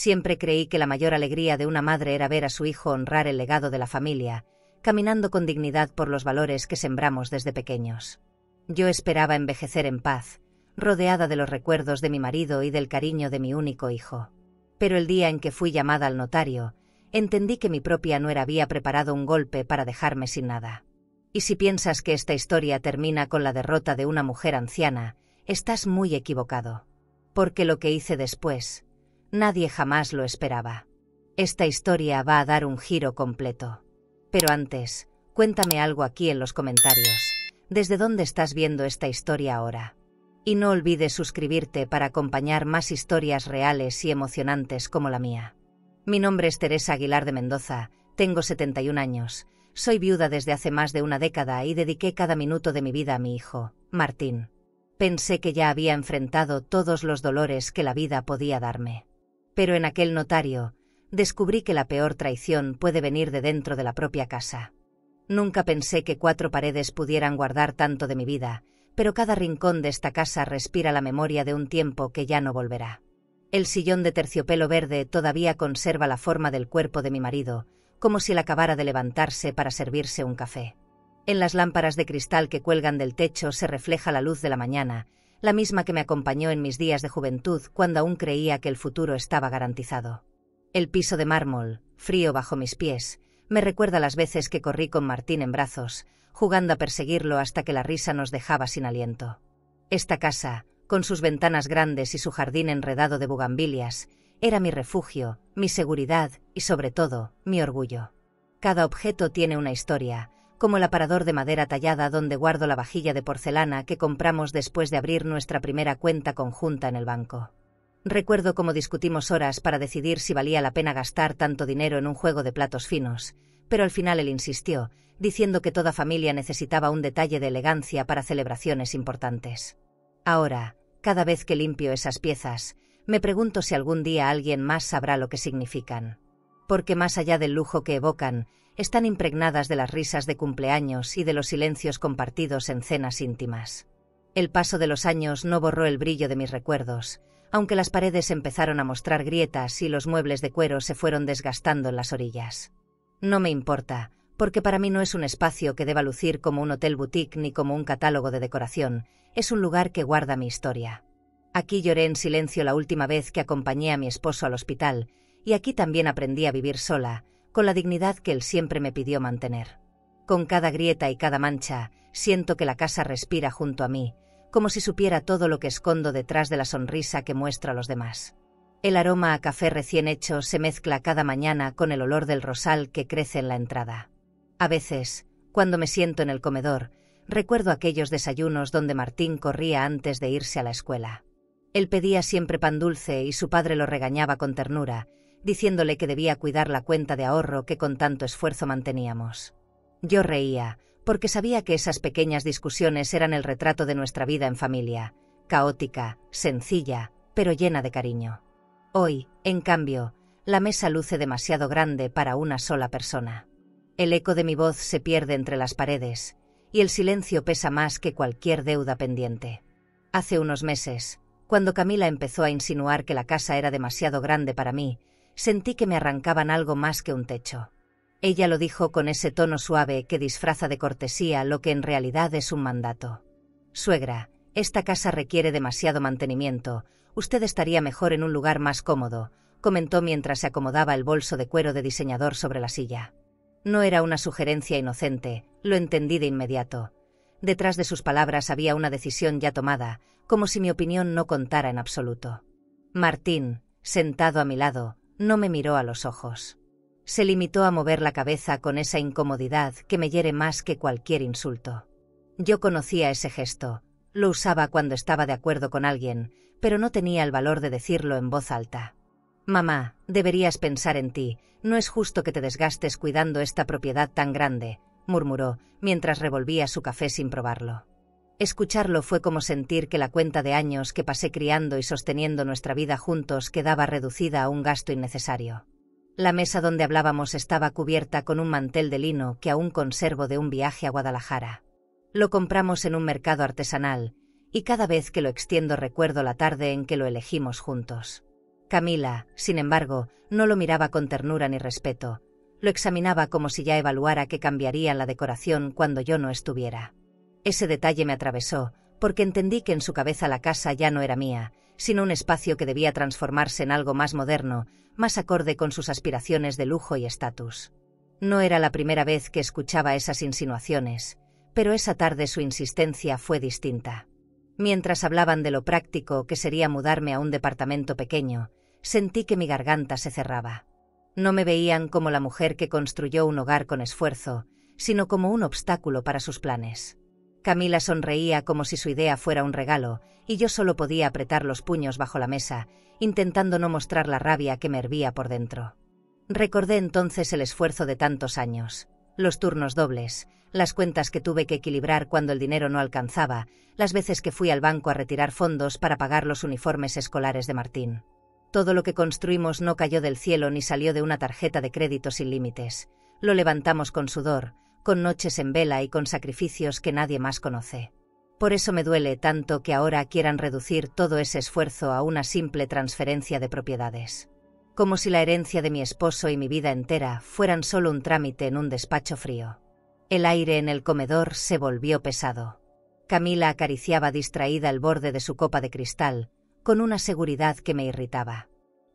Siempre creí que la mayor alegría de una madre era ver a su hijo honrar el legado de la familia, caminando con dignidad por los valores que sembramos desde pequeños. Yo esperaba envejecer en paz, rodeada de los recuerdos de mi marido y del cariño de mi único hijo. Pero el día en que fui llamada al notario, entendí que mi propia nuera había preparado un golpe para dejarme sin nada. Y si piensas que esta historia termina con la derrota de una mujer anciana, estás muy equivocado. Porque lo que hice después, nadie jamás lo esperaba. Esta historia va a dar un giro completo. Pero antes, cuéntame algo aquí en los comentarios. ¿Desde dónde estás viendo esta historia ahora? Y no olvides suscribirte para acompañar más historias reales y emocionantes como la mía. Mi nombre es Teresa Aguilar de Mendoza, tengo 71 años, soy viuda desde hace más de una década y dediqué cada minuto de mi vida a mi hijo, Martín. Pensé que ya había enfrentado todos los dolores que la vida podía darme. Pero en aquel notario, descubrí que la peor traición puede venir de dentro de la propia casa. Nunca pensé que 4 paredes pudieran guardar tanto de mi vida, pero cada rincón de esta casa respira la memoria de un tiempo que ya no volverá. El sillón de terciopelo verde todavía conserva la forma del cuerpo de mi marido, como si él acabara de levantarse para servirse un café. En las lámparas de cristal que cuelgan del techo se refleja la luz de la mañana, la misma que me acompañó en mis días de juventud cuando aún creía que el futuro estaba garantizado. El piso de mármol, frío bajo mis pies, me recuerda las veces que corrí con Martín en brazos, jugando a perseguirlo hasta que la risa nos dejaba sin aliento. Esta casa, con sus ventanas grandes y su jardín enredado de bugambilias, era mi refugio, mi seguridad y, sobre todo, mi orgullo. Cada objeto tiene una historia, como el aparador de madera tallada donde guardo la vajilla de porcelana que compramos después de abrir nuestra primera cuenta conjunta en el banco. Recuerdo cómo discutimos horas para decidir si valía la pena gastar tanto dinero en un juego de platos finos, pero al final él insistió, diciendo que toda familia necesitaba un detalle de elegancia para celebraciones importantes. Ahora, cada vez que limpio esas piezas, me pregunto si algún día alguien más sabrá lo que significan. Porque más allá del lujo que evocan, están impregnadas de las risas de cumpleaños y de los silencios compartidos en cenas íntimas. El paso de los años no borró el brillo de mis recuerdos, aunque las paredes empezaron a mostrar grietas y los muebles de cuero se fueron desgastando en las orillas. No me importa, porque para mí no es un espacio que deba lucir como un hotel boutique ni como un catálogo de decoración, es un lugar que guarda mi historia. Aquí lloré en silencio la última vez que acompañé a mi esposo al hospital, y aquí también aprendí a vivir sola, con la dignidad que él siempre me pidió mantener. Con cada grieta y cada mancha, siento que la casa respira junto a mí, como si supiera todo lo que escondo detrás de la sonrisa que muestro a los demás. El aroma a café recién hecho se mezcla cada mañana con el olor del rosal que crece en la entrada. A veces, cuando me siento en el comedor, recuerdo aquellos desayunos donde Martín corría antes de irse a la escuela. Él pedía siempre pan dulce y su padre lo regañaba con ternura, diciéndole que debía cuidar la cuenta de ahorro que con tanto esfuerzo manteníamos. Yo reía, porque sabía que esas pequeñas discusiones eran el retrato de nuestra vida en familia, caótica, sencilla, pero llena de cariño. Hoy, en cambio, la mesa luce demasiado grande para una sola persona. El eco de mi voz se pierde entre las paredes, y el silencio pesa más que cualquier deuda pendiente. Hace unos meses, cuando Camila empezó a insinuar que la casa era demasiado grande para mí, sentí que me arrancaban algo más que un techo. Ella lo dijo con ese tono suave que disfraza de cortesía lo que en realidad es un mandato. Suegra, esta casa requiere demasiado mantenimiento, usted estaría mejor en un lugar más cómodo, comentó mientras se acomodaba el bolso de cuero de diseñador sobre la silla. No era una sugerencia inocente, lo entendí de inmediato. Detrás de sus palabras había una decisión ya tomada, como si mi opinión no contara en absoluto. Martín, sentado a mi lado, no me miró a los ojos. Se limitó a mover la cabeza con esa incomodidad que me hiere más que cualquier insulto. Yo conocía ese gesto, lo usaba cuando estaba de acuerdo con alguien, pero no tenía el valor de decirlo en voz alta. Mamá, deberías pensar en ti, no es justo que te desgastes cuidando esta propiedad tan grande, murmuró, mientras revolvía su café sin probarlo. Escucharlo fue como sentir que la cuenta de años que pasé criando y sosteniendo nuestra vida juntos quedaba reducida a un gasto innecesario. La mesa donde hablábamos estaba cubierta con un mantel de lino que aún conservo de un viaje a Guadalajara. Lo compramos en un mercado artesanal, y cada vez que lo extiendo recuerdo la tarde en que lo elegimos juntos. Camila, sin embargo, no lo miraba con ternura ni respeto. Lo examinaba como si ya evaluara que cambiarían la decoración cuando yo no estuviera. Ese detalle me atravesó, porque entendí que en su cabeza la casa ya no era mía, sino un espacio que debía transformarse en algo más moderno, más acorde con sus aspiraciones de lujo y estatus. No era la primera vez que escuchaba esas insinuaciones, pero esa tarde su insistencia fue distinta. Mientras hablaban de lo práctico que sería mudarme a un departamento pequeño, sentí que mi garganta se cerraba. No me veían como la mujer que construyó un hogar con esfuerzo, sino como un obstáculo para sus planes. Camila sonreía como si su idea fuera un regalo, y yo solo podía apretar los puños bajo la mesa, intentando no mostrar la rabia que me hervía por dentro. Recordé entonces el esfuerzo de tantos años, los turnos dobles, las cuentas que tuve que equilibrar cuando el dinero no alcanzaba, las veces que fui al banco a retirar fondos para pagar los uniformes escolares de Martín. Todo lo que construimos no cayó del cielo ni salió de una tarjeta de crédito sin límites. Lo levantamos con sudor, con noches en vela y con sacrificios que nadie más conoce. Por eso me duele tanto que ahora quieran reducir todo ese esfuerzo a una simple transferencia de propiedades. Como si la herencia de mi esposo y mi vida entera fueran solo un trámite en un despacho frío. El aire en el comedor se volvió pesado. Camila acariciaba distraída el borde de su copa de cristal, con una seguridad que me irritaba.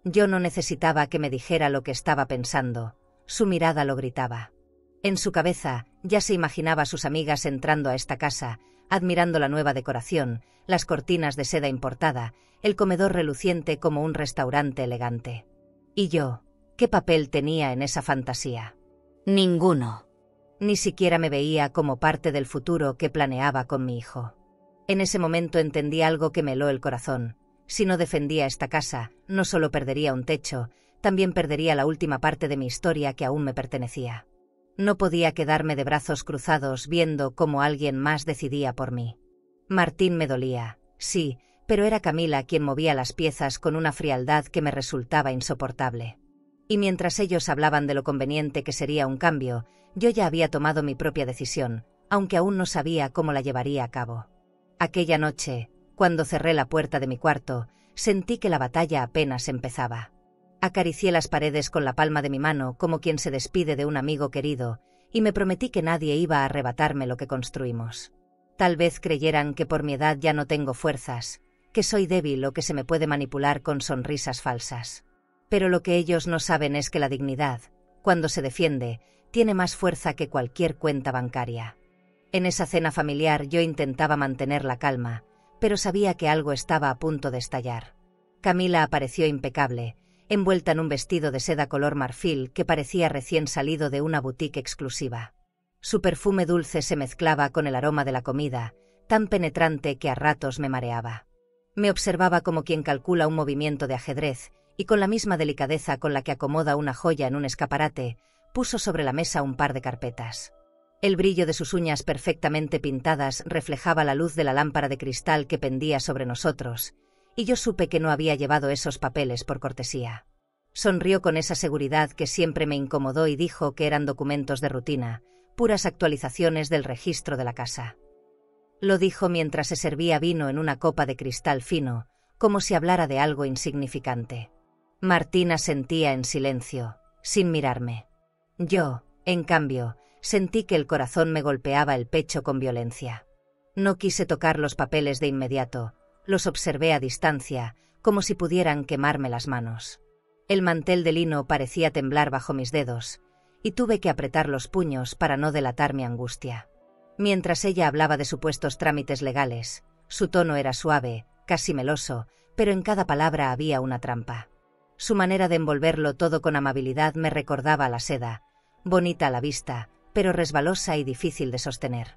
Yo no necesitaba que me dijera lo que estaba pensando, su mirada lo gritaba. En su cabeza ya se imaginaba a sus amigas entrando a esta casa, admirando la nueva decoración, las cortinas de seda importada, el comedor reluciente como un restaurante elegante. ¿Y yo? ¿Qué papel tenía en esa fantasía? Ninguno. Ni siquiera me veía como parte del futuro que planeaba con mi hijo. En ese momento entendí algo que me heló el corazón. Si no defendía esta casa, no solo perdería un techo, también perdería la última parte de mi historia que aún me pertenecía. No podía quedarme de brazos cruzados viendo cómo alguien más decidía por mí. Martín me dolía, sí, pero era Camila quien movía las piezas con una frialdad que me resultaba insoportable. Y mientras ellos hablaban de lo conveniente que sería un cambio, yo ya había tomado mi propia decisión, aunque aún no sabía cómo la llevaría a cabo. Aquella noche, cuando cerré la puerta de mi cuarto, sentí que la batalla apenas empezaba. Acaricié las paredes con la palma de mi mano como quien se despide de un amigo querido, y me prometí que nadie iba a arrebatarme lo que construimos. Tal vez creyeran que por mi edad ya no tengo fuerzas, que soy débil o que se me puede manipular con sonrisas falsas. Pero lo que ellos no saben es que la dignidad, cuando se defiende, tiene más fuerza que cualquier cuenta bancaria. En esa cena familiar yo intentaba mantener la calma, pero sabía que algo estaba a punto de estallar. Camila apareció impecable, envuelta en un vestido de seda color marfil que parecía recién salido de una boutique exclusiva. Su perfume dulce se mezclaba con el aroma de la comida, tan penetrante que a ratos me mareaba. Me observaba como quien calcula un movimiento de ajedrez, y con la misma delicadeza con la que acomoda una joya en un escaparate, puso sobre la mesa un par de carpetas. El brillo de sus uñas perfectamente pintadas reflejaba la luz de la lámpara de cristal que pendía sobre nosotros, y yo supe que no había llevado esos papeles por cortesía. Sonrió con esa seguridad que siempre me incomodó y dijo que eran documentos de rutina, puras actualizaciones del registro de la casa. Lo dijo mientras se servía vino en una copa de cristal fino, como si hablara de algo insignificante. Martín asentía en silencio, sin mirarme. Yo, en cambio, sentí que el corazón me golpeaba el pecho con violencia. No quise tocar los papeles de inmediato, los observé a distancia, como si pudieran quemarme las manos. El mantel de lino parecía temblar bajo mis dedos, y tuve que apretar los puños para no delatar mi angustia. Mientras ella hablaba de supuestos trámites legales, su tono era suave, casi meloso, pero en cada palabra había una trampa. Su manera de envolverlo todo con amabilidad me recordaba a la seda, bonita a la vista, pero resbalosa y difícil de sostener.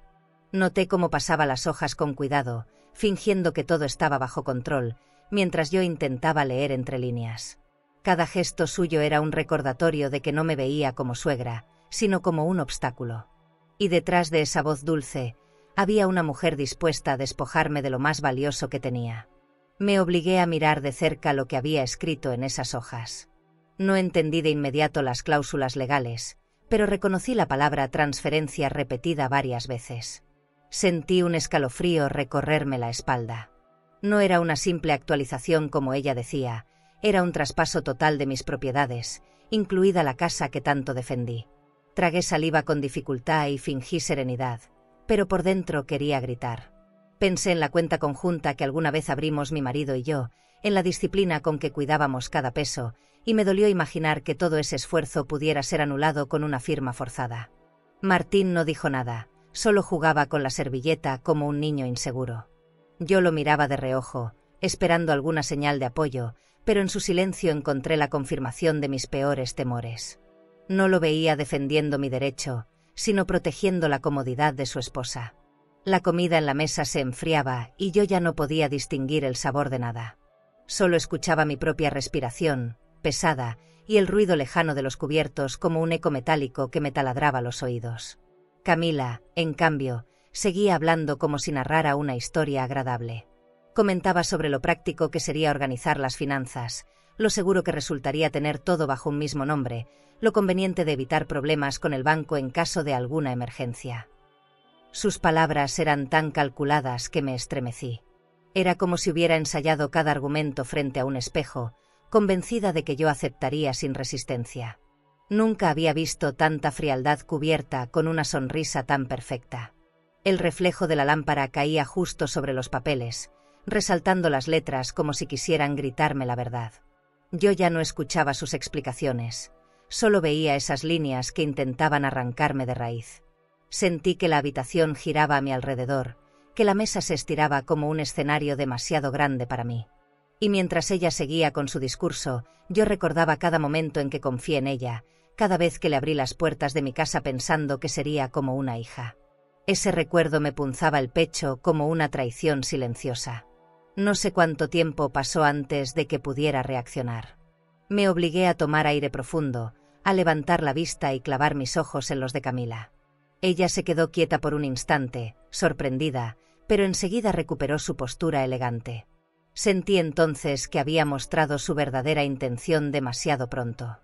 Noté cómo pasaba las hojas con cuidado, fingiendo que todo estaba bajo control, mientras yo intentaba leer entre líneas. Cada gesto suyo era un recordatorio de que no me veía como suegra, sino como un obstáculo. Y detrás de esa voz dulce, había una mujer dispuesta a despojarme de lo más valioso que tenía. Me obligué a mirar de cerca lo que había escrito en esas hojas. No entendí de inmediato las cláusulas legales, pero reconocí la palabra transferencia repetida varias veces. Sentí un escalofrío recorrerme la espalda. No era una simple actualización como ella decía, Era un traspaso total de mis propiedades, incluida la casa que tanto defendí. Tragué saliva con dificultad y fingí serenidad, pero por dentro quería gritar. Pensé en la cuenta conjunta que alguna vez abrimos mi marido y yo, en la disciplina con que cuidábamos cada peso, y me dolió imaginar que todo ese esfuerzo pudiera ser anulado con una firma forzada. Martín no dijo nada, solo jugaba con la servilleta como un niño inseguro. Yo lo miraba de reojo, esperando alguna señal de apoyo, pero en su silencio encontré la confirmación de mis peores temores. No lo veía defendiendo mi derecho, sino protegiendo la comodidad de su esposa. La comida en la mesa se enfriaba y yo ya no podía distinguir el sabor de nada. Solo escuchaba mi propia respiración, pesada, y el ruido lejano de los cubiertos como un eco metálico que me taladraba los oídos. Camila, en cambio, seguía hablando como si narrara una historia agradable. Comentaba sobre lo práctico que sería organizar las finanzas, lo seguro que resultaría tener todo bajo un mismo nombre, lo conveniente de evitar problemas con el banco en caso de alguna emergencia. Sus palabras eran tan calculadas que me estremecí. Era como si hubiera ensayado cada argumento frente a un espejo, convencida de que yo aceptaría sin resistencia. Nunca había visto tanta frialdad cubierta con una sonrisa tan perfecta. El reflejo de la lámpara caía justo sobre los papeles, resaltando las letras como si quisieran gritarme la verdad. Yo ya no escuchaba sus explicaciones, solo veía esas líneas que intentaban arrancarme de raíz. Sentí que la habitación giraba a mi alrededor, que la mesa se estiraba como un escenario demasiado grande para mí. Y mientras ella seguía con su discurso, yo recordaba cada momento en que confié en ella, cada vez que le abrí las puertas de mi casa pensando que sería como una hija. Ese recuerdo me punzaba el pecho como una traición silenciosa. No sé cuánto tiempo pasó antes de que pudiera reaccionar. Me obligué a tomar aire profundo, a levantar la vista y clavar mis ojos en los de Camila. Ella se quedó quieta por un instante, sorprendida, pero enseguida recuperó su postura elegante. Sentí entonces que había mostrado su verdadera intención demasiado pronto.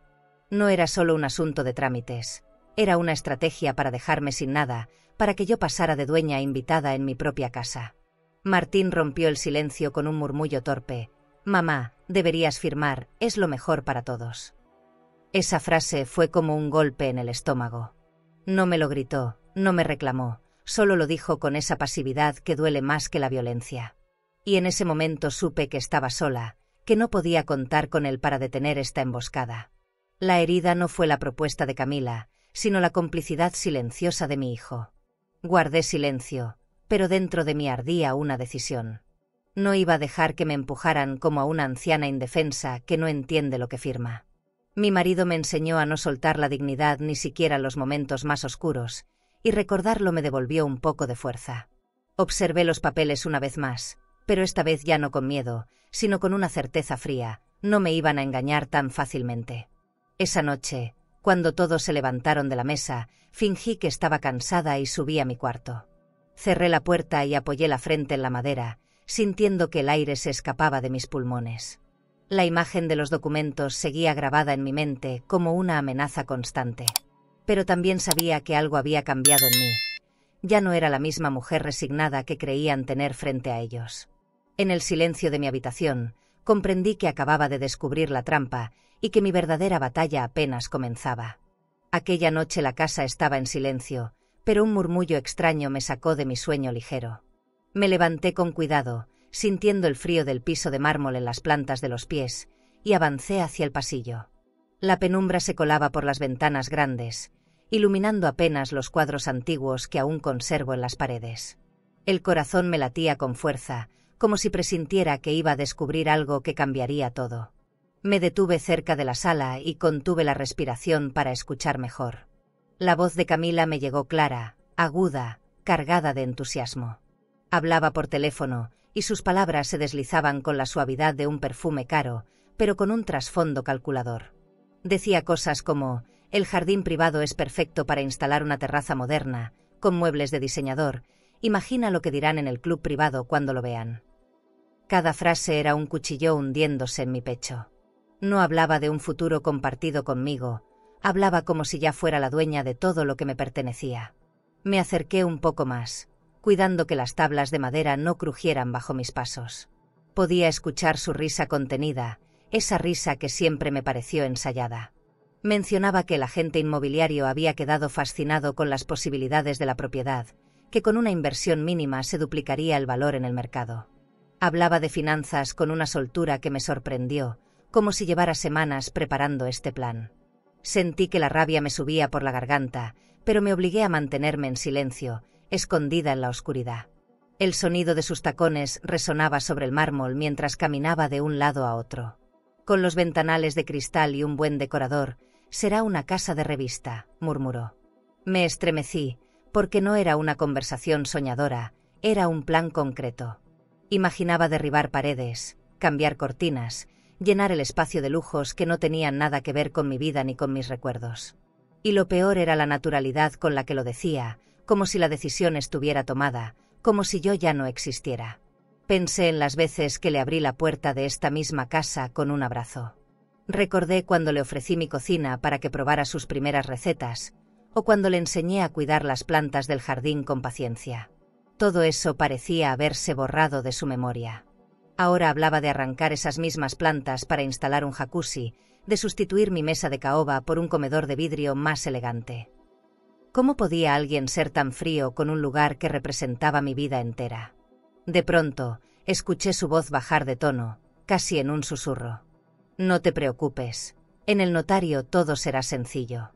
No era solo un asunto de trámites, era una estrategia para dejarme sin nada, para que yo pasara de dueña invitada en mi propia casa. Martín rompió el silencio con un murmullo torpe. «Mamá, deberías firmar, es lo mejor para todos». Esa frase fue como un golpe en el estómago. No me lo gritó, no me reclamó, solo lo dijo con esa pasividad que duele más que la violencia. Y en ese momento supe que estaba sola, que no podía contar con él para detener esta emboscada. La herida no fue la propuesta de Camila, sino la complicidad silenciosa de mi hijo. Guardé silencio, pero dentro de mí ardía una decisión. No iba a dejar que me empujaran como a una anciana indefensa que no entiende lo que firma. Mi marido me enseñó a no soltar la dignidad ni siquiera en los momentos más oscuros, y recordarlo me devolvió un poco de fuerza. Observé los papeles una vez más, pero esta vez ya no con miedo, sino con una certeza fría, no me iban a engañar tan fácilmente. Esa noche, cuando todos se levantaron de la mesa, fingí que estaba cansada y subí a mi cuarto. Cerré la puerta y apoyé la frente en la madera, sintiendo que el aire se escapaba de mis pulmones. La imagen de los documentos seguía grabada en mi mente como una amenaza constante. Pero también sabía que algo había cambiado en mí. Ya no era la misma mujer resignada que creían tener frente a ellos. En el silencio de mi habitación, comprendí que acababa de descubrir la trampa y que mi verdadera batalla apenas comenzaba. Aquella noche la casa estaba en silencio, pero un murmullo extraño me sacó de mi sueño ligero. Me levanté con cuidado, sintiendo el frío del piso de mármol en las plantas de los pies, y avancé hacia el pasillo. La penumbra se colaba por las ventanas grandes, iluminando apenas los cuadros antiguos que aún conservo en las paredes. El corazón me latía con fuerza, como si presintiera que iba a descubrir algo que cambiaría todo. Me detuve cerca de la sala y contuve la respiración para escuchar mejor. La voz de Camila me llegó clara, aguda, cargada de entusiasmo. Hablaba por teléfono, y sus palabras se deslizaban con la suavidad de un perfume caro, pero con un trasfondo calculador. Decía cosas como: el jardín privado es perfecto para instalar una terraza moderna, con muebles de diseñador, imagina lo que dirán en el club privado cuando lo vean. Cada frase era un cuchillo hundiéndose en mi pecho. No hablaba de un futuro compartido conmigo, hablaba como si ya fuera la dueña de todo lo que me pertenecía. Me acerqué un poco más, cuidando que las tablas de madera no crujieran bajo mis pasos. Podía escuchar su risa contenida, esa risa que siempre me pareció ensayada. Mencionaba que el agente inmobiliario había quedado fascinado con las posibilidades de la propiedad, que con una inversión mínima se duplicaría el valor en el mercado. Hablaba de finanzas con una soltura que me sorprendió, como si llevara semanas preparando este plan. Sentí que la rabia me subía por la garganta, pero me obligué a mantenerme en silencio, escondida en la oscuridad. El sonido de sus tacones resonaba sobre el mármol mientras caminaba de un lado a otro. Con los ventanales de cristal y un buen decorador, será una casa de revista, murmuró. Me estremecí, porque no era una conversación soñadora, era un plan concreto. Imaginaba derribar paredes, cambiar cortinas, llenar el espacio de lujos que no tenían nada que ver con mi vida ni con mis recuerdos. Y lo peor era la naturalidad con la que lo decía, como si la decisión estuviera tomada, como si yo ya no existiera. Pensé en las veces que le abrí la puerta de esta misma casa con un abrazo. Recordé cuando le ofrecí mi cocina para que probara sus primeras recetas, o cuando le enseñé a cuidar las plantas del jardín con paciencia. Todo eso parecía haberse borrado de su memoria. Ahora hablaba de arrancar esas mismas plantas para instalar un jacuzzi, de sustituir mi mesa de caoba por un comedor de vidrio más elegante. ¿Cómo podía alguien ser tan frío con un lugar que representaba mi vida entera? De pronto, escuché su voz bajar de tono, casi en un susurro. No te preocupes. En el notario todo será sencillo.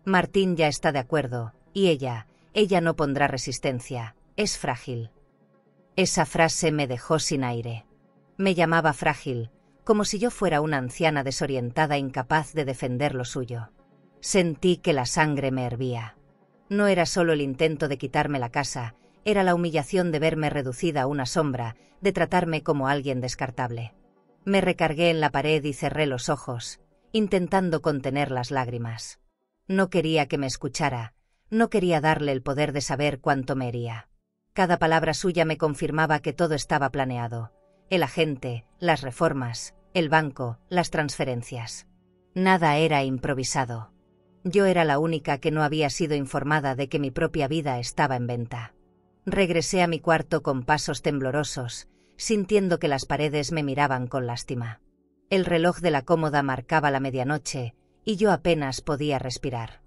Martín ya está de acuerdo, y ella no pondrá resistencia, es frágil. Esa frase me dejó sin aire. Me llamaba frágil, como si yo fuera una anciana desorientada incapaz de defender lo suyo. Sentí que la sangre me hervía. No era solo el intento de quitarme la casa, era la humillación de verme reducida a una sombra, de tratarme como alguien descartable. Me recargué en la pared y cerré los ojos, intentando contener las lágrimas. No quería que me escuchara, no quería darle el poder de saber cuánto me hería. Cada palabra suya me confirmaba que todo estaba planeado. El agente, las reformas, el banco, las transferencias. Nada era improvisado. Yo era la única que no había sido informada de que mi propia vida estaba en venta. Regresé a mi cuarto con pasos temblorosos, sintiendo que las paredes me miraban con lástima. El reloj de la cómoda marcaba la medianoche, y yo apenas podía respirar.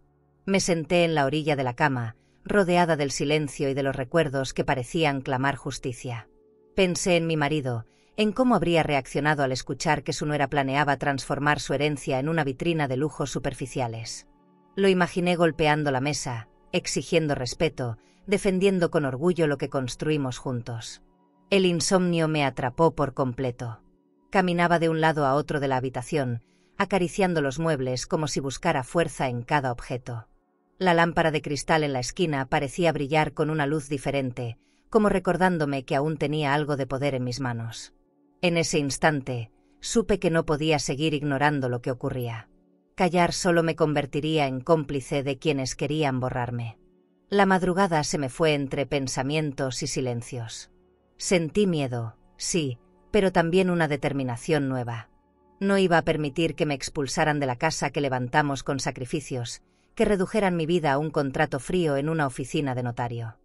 Me senté en la orilla de la cama, rodeada del silencio y de los recuerdos que parecían clamar justicia. Pensé en mi marido, en cómo habría reaccionado al escuchar que su nuera planeaba transformar su herencia en una vitrina de lujos superficiales. Lo imaginé golpeando la mesa, exigiendo respeto, defendiendo con orgullo lo que construimos juntos. El insomnio me atrapó por completo. Caminaba de un lado a otro de la habitación, acariciando los muebles como si buscara fuerza en cada objeto. La lámpara de cristal en la esquina parecía brillar con una luz diferente, como recordándome que aún tenía algo de poder en mis manos. En ese instante, supe que no podía seguir ignorando lo que ocurría. Callar solo me convertiría en cómplice de quienes querían borrarme. La madrugada se me fue entre pensamientos y silencios. Sentí miedo, sí, pero también una determinación nueva. No iba a permitir que me expulsaran de la casa que levantamos con sacrificios, que redujeran mi vida a un contrato frío en una oficina de notario.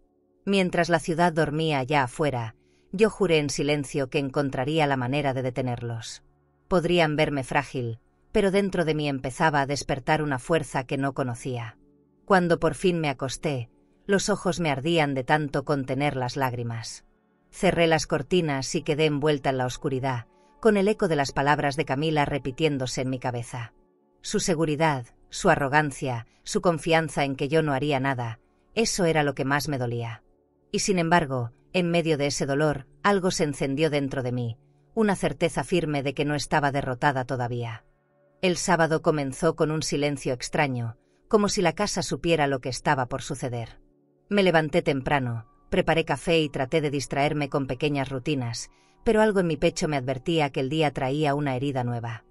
Mientras la ciudad dormía allá afuera, yo juré en silencio que encontraría la manera de detenerlos. Podrían verme frágil, pero dentro de mí empezaba a despertar una fuerza que no conocía. Cuando por fin me acosté, los ojos me ardían de tanto contener las lágrimas. Cerré las cortinas y quedé envuelta en la oscuridad, con el eco de las palabras de Camila repitiéndose en mi cabeza. Su seguridad, su arrogancia, su confianza en que yo no haría nada, eso era lo que más me dolía. Y sin embargo, en medio de ese dolor, algo se encendió dentro de mí, una certeza firme de que no estaba derrotada todavía. El sábado comenzó con un silencio extraño, como si la casa supiera lo que estaba por suceder. Me levanté temprano, preparé café y traté de distraerme con pequeñas rutinas, pero algo en mi pecho me advertía que el día traía una herida nueva.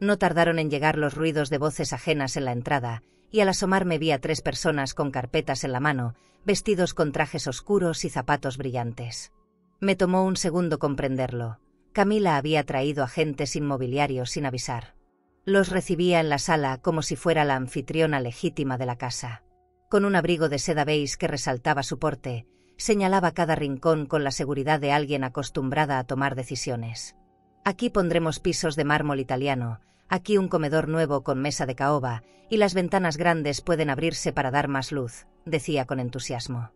No tardaron en llegar los ruidos de voces ajenas en la entrada, y al asomarme vi a 3 personas con carpetas en la mano, vestidos con trajes oscuros y zapatos brillantes. Me tomó un segundo comprenderlo. Camila había traído agentes inmobiliarios sin avisar. Los recibía en la sala como si fuera la anfitriona legítima de la casa. Con un abrigo de seda beige que resaltaba su porte, señalaba cada rincón con la seguridad de alguien acostumbrada a tomar decisiones. Aquí pondremos pisos de mármol italiano, aquí un comedor nuevo con mesa de caoba, y las ventanas grandes pueden abrirse para dar más luz, decía con entusiasmo.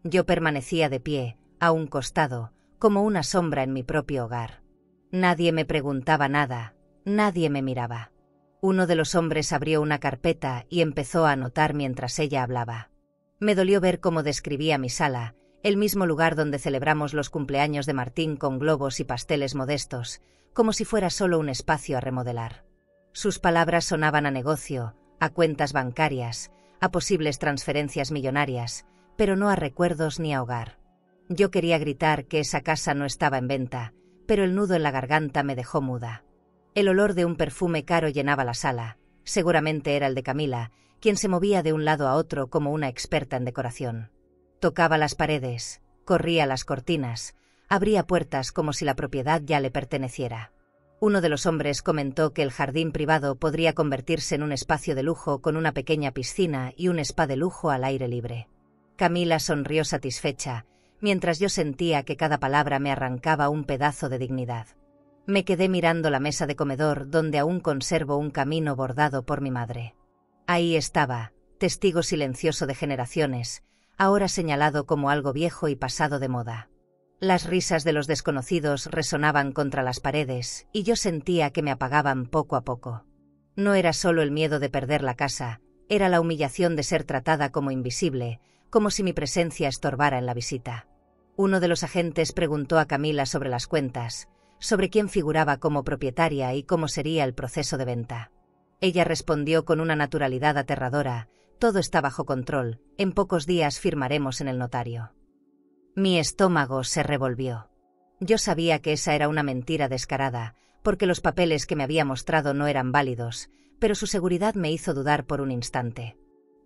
Yo permanecía de pie, a un costado, como una sombra en mi propio hogar. Nadie me preguntaba nada, nadie me miraba. Uno de los hombres abrió una carpeta y empezó a anotar mientras ella hablaba. Me dolió ver cómo describía mi sala, el mismo lugar donde celebramos los cumpleaños de Martín con globos y pasteles modestos, como si fuera solo un espacio a remodelar. Sus palabras sonaban a negocio, a cuentas bancarias, a posibles transferencias millonarias, pero no a recuerdos ni a hogar. Yo quería gritar que esa casa no estaba en venta, pero el nudo en la garganta me dejó muda. El olor de un perfume caro llenaba la sala, seguramente era el de Camila, quien se movía de un lado a otro como una experta en decoración. Tocaba las paredes, corría las cortinas, abría puertas como si la propiedad ya le perteneciera. Uno de los hombres comentó que el jardín privado podría convertirse en un espacio de lujo con una pequeña piscina y un spa de lujo al aire libre. Camila sonrió satisfecha, mientras yo sentía que cada palabra me arrancaba un pedazo de dignidad. Me quedé mirando la mesa de comedor donde aún conservo un camino bordado por mi madre. Ahí estaba, testigo silencioso de generaciones, ahora señalado como algo viejo y pasado de moda. Las risas de los desconocidos resonaban contra las paredes y yo sentía que me apagaban poco a poco. No era solo el miedo de perder la casa, era la humillación de ser tratada como invisible, como si mi presencia estorbara en la visita. Uno de los agentes preguntó a Camila sobre las cuentas, sobre quién figuraba como propietaria y cómo sería el proceso de venta. Ella respondió con una naturalidad aterradora: todo está bajo control, en pocos días firmaremos en el notario. Mi estómago se revolvió. Yo sabía que esa era una mentira descarada, porque los papeles que me había mostrado no eran válidos, pero su seguridad me hizo dudar por un instante.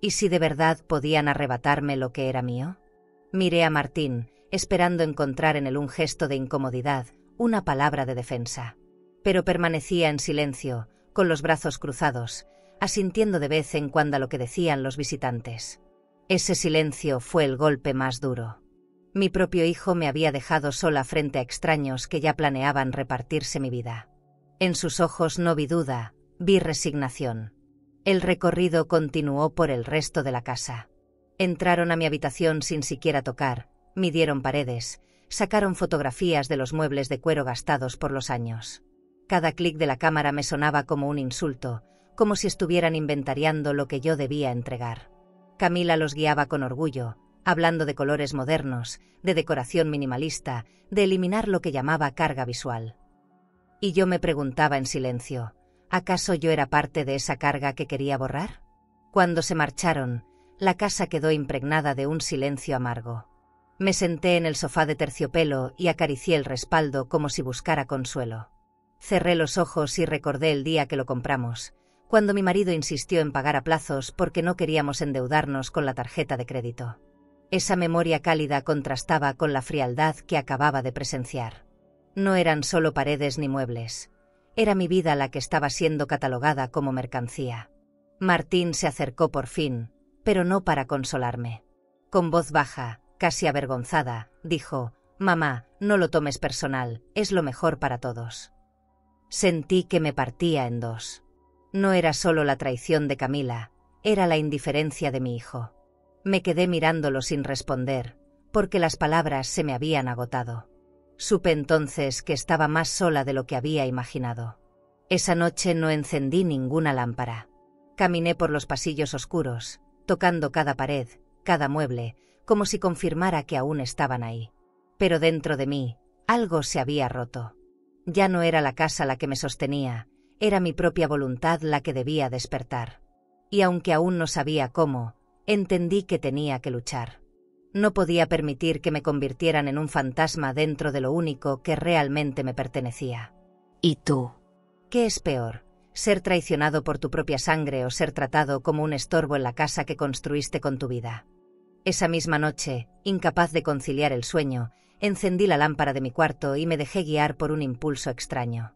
¿Y si de verdad podían arrebatarme lo que era mío? Miré a Martín, esperando encontrar en él un gesto de incomodidad, una palabra de defensa. Pero permanecía en silencio, con los brazos cruzados, asintiendo de vez en cuando a lo que decían los visitantes. Ese silencio fue el golpe más duro. Mi propio hijo me había dejado sola frente a extraños que ya planeaban repartirse mi vida. En sus ojos no vi duda, vi resignación. El recorrido continuó por el resto de la casa. Entraron a mi habitación sin siquiera tocar, midieron paredes, sacaron fotografías de los muebles de cuero gastados por los años. Cada clic de la cámara me sonaba como un insulto, como si estuvieran inventariando lo que yo debía entregar. Camila los guiaba con orgullo, hablando de colores modernos, de decoración minimalista, de eliminar lo que llamaba carga visual. Y yo me preguntaba en silencio, ¿acaso yo era parte de esa carga que quería borrar? Cuando se marcharon, la casa quedó impregnada de un silencio amargo. Me senté en el sofá de terciopelo y acaricié el respaldo como si buscara consuelo. Cerré los ojos y recordé el día que lo compramos, cuando mi marido insistió en pagar a plazos porque no queríamos endeudarnos con la tarjeta de crédito. Esa memoria cálida contrastaba con la frialdad que acababa de presenciar. No eran solo paredes ni muebles. Era mi vida la que estaba siendo catalogada como mercancía. Martín se acercó por fin, pero no para consolarme. Con voz baja, casi avergonzada, dijo: «Mamá, no lo tomes personal, es lo mejor para todos». Sentí que me partía en dos. No era solo la traición de Camila, era la indiferencia de mi hijo. Me quedé mirándolo sin responder, porque las palabras se me habían agotado. Supe entonces que estaba más sola de lo que había imaginado. Esa noche no encendí ninguna lámpara. Caminé por los pasillos oscuros, tocando cada pared, cada mueble, como si confirmara que aún estaban ahí. Pero dentro de mí, algo se había roto. Ya no era la casa la que me sostenía, era mi propia voluntad la que debía despertar. Y aunque aún no sabía cómo, entendí que tenía que luchar. No podía permitir que me convirtieran en un fantasma dentro de lo único que realmente me pertenecía. ¿Y tú? ¿Qué es peor? ¿Ser traicionado por tu propia sangre o ser tratado como un estorbo en la casa que construiste con tu vida? Esa misma noche, incapaz de conciliar el sueño, encendí la lámpara de mi cuarto y me dejé guiar por un impulso extraño.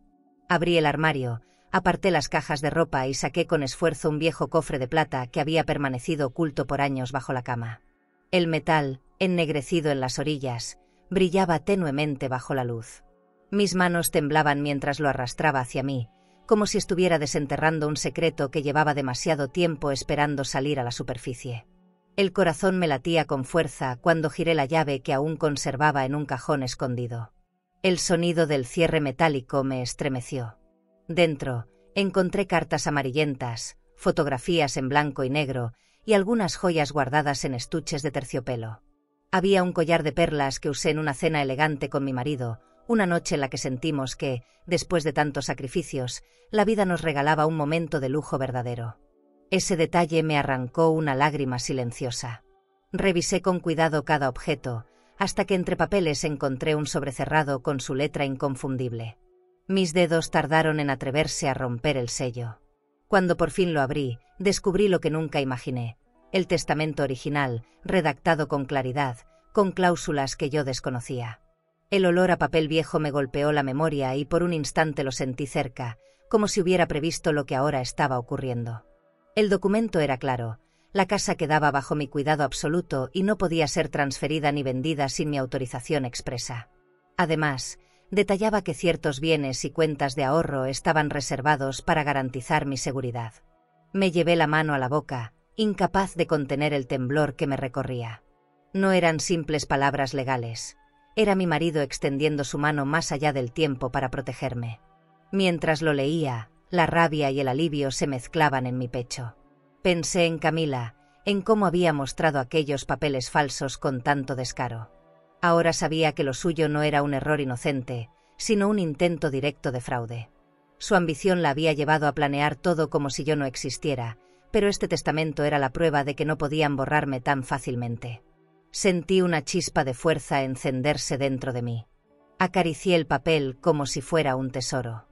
Abrí el armario, aparté las cajas de ropa y saqué con esfuerzo un viejo cofre de plata que había permanecido oculto por años bajo la cama. El metal, ennegrecido en las orillas, brillaba tenuemente bajo la luz. Mis manos temblaban mientras lo arrastraba hacia mí, como si estuviera desenterrando un secreto que llevaba demasiado tiempo esperando salir a la superficie. El corazón me latía con fuerza cuando giré la llave que aún conservaba en un cajón escondido. El sonido del cierre metálico me estremeció. Dentro, encontré cartas amarillentas, fotografías en blanco y negro y algunas joyas guardadas en estuches de terciopelo. Había un collar de perlas que usé en una cena elegante con mi marido, una noche en la que sentimos que, después de tantos sacrificios, la vida nos regalaba un momento de lujo verdadero. Ese detalle me arrancó una lágrima silenciosa. Revisé con cuidado cada objeto, hasta que entre papeles encontré un sobrecerrado con su letra inconfundible. Mis dedos tardaron en atreverse a romper el sello. Cuando por fin lo abrí, descubrí lo que nunca imaginé: el testamento original, redactado con claridad, con cláusulas que yo desconocía. El olor a papel viejo me golpeó la memoria y por un instante lo sentí cerca, como si hubiera previsto lo que ahora estaba ocurriendo. El documento era claro: la casa quedaba bajo mi cuidado absoluto y no podía ser transferida ni vendida sin mi autorización expresa. Además, detallaba que ciertos bienes y cuentas de ahorro estaban reservados para garantizar mi seguridad. Me llevé la mano a la boca, incapaz de contener el temblor que me recorría. No eran simples palabras legales. Era mi marido extendiendo su mano más allá del tiempo para protegerme. Mientras lo leía, la rabia y el alivio se mezclaban en mi pecho. Pensé en Camila, en cómo había mostrado aquellos papeles falsos con tanto descaro. Ahora sabía que lo suyo no era un error inocente, sino un intento directo de fraude. Su ambición la había llevado a planear todo como si yo no existiera, pero este testamento era la prueba de que no podían borrarme tan fácilmente. Sentí una chispa de fuerza encenderse dentro de mí. Acaricié el papel como si fuera un tesoro.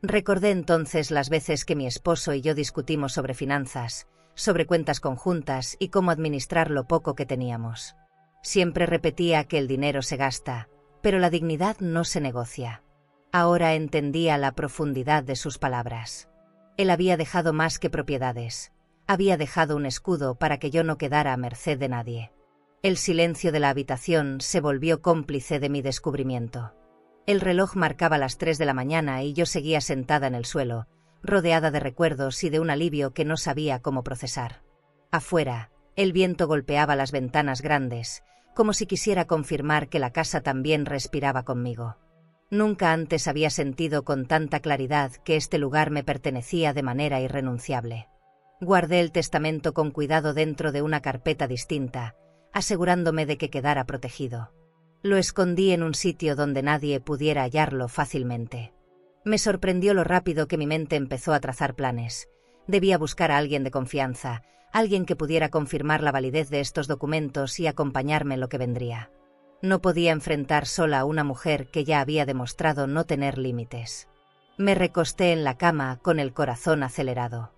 Recordé entonces las veces que mi esposo y yo discutimos sobre finanzas, sobre cuentas conjuntas y cómo administrar lo poco que teníamos. Siempre repetía que el dinero se gasta, pero la dignidad no se negocia. Ahora entendía la profundidad de sus palabras. Él había dejado más que propiedades. Había dejado un escudo para que yo no quedara a merced de nadie. El silencio de la habitación se volvió cómplice de mi descubrimiento. El reloj marcaba las 3 de la mañana y yo seguía sentada en el suelo, rodeada de recuerdos y de un alivio que no sabía cómo procesar. Afuera, el viento golpeaba las ventanas grandes, como si quisiera confirmar que la casa también respiraba conmigo. Nunca antes había sentido con tanta claridad que este lugar me pertenecía de manera irrenunciable. Guardé el testamento con cuidado dentro de una carpeta distinta, asegurándome de que quedara protegido. Lo escondí en un sitio donde nadie pudiera hallarlo fácilmente. Me sorprendió lo rápido que mi mente empezó a trazar planes. Debía buscar a alguien de confianza, alguien que pudiera confirmar la validez de estos documentos y acompañarme en lo que vendría. No podía enfrentar sola a una mujer que ya había demostrado no tener límites. Me recosté en la cama con el corazón acelerado.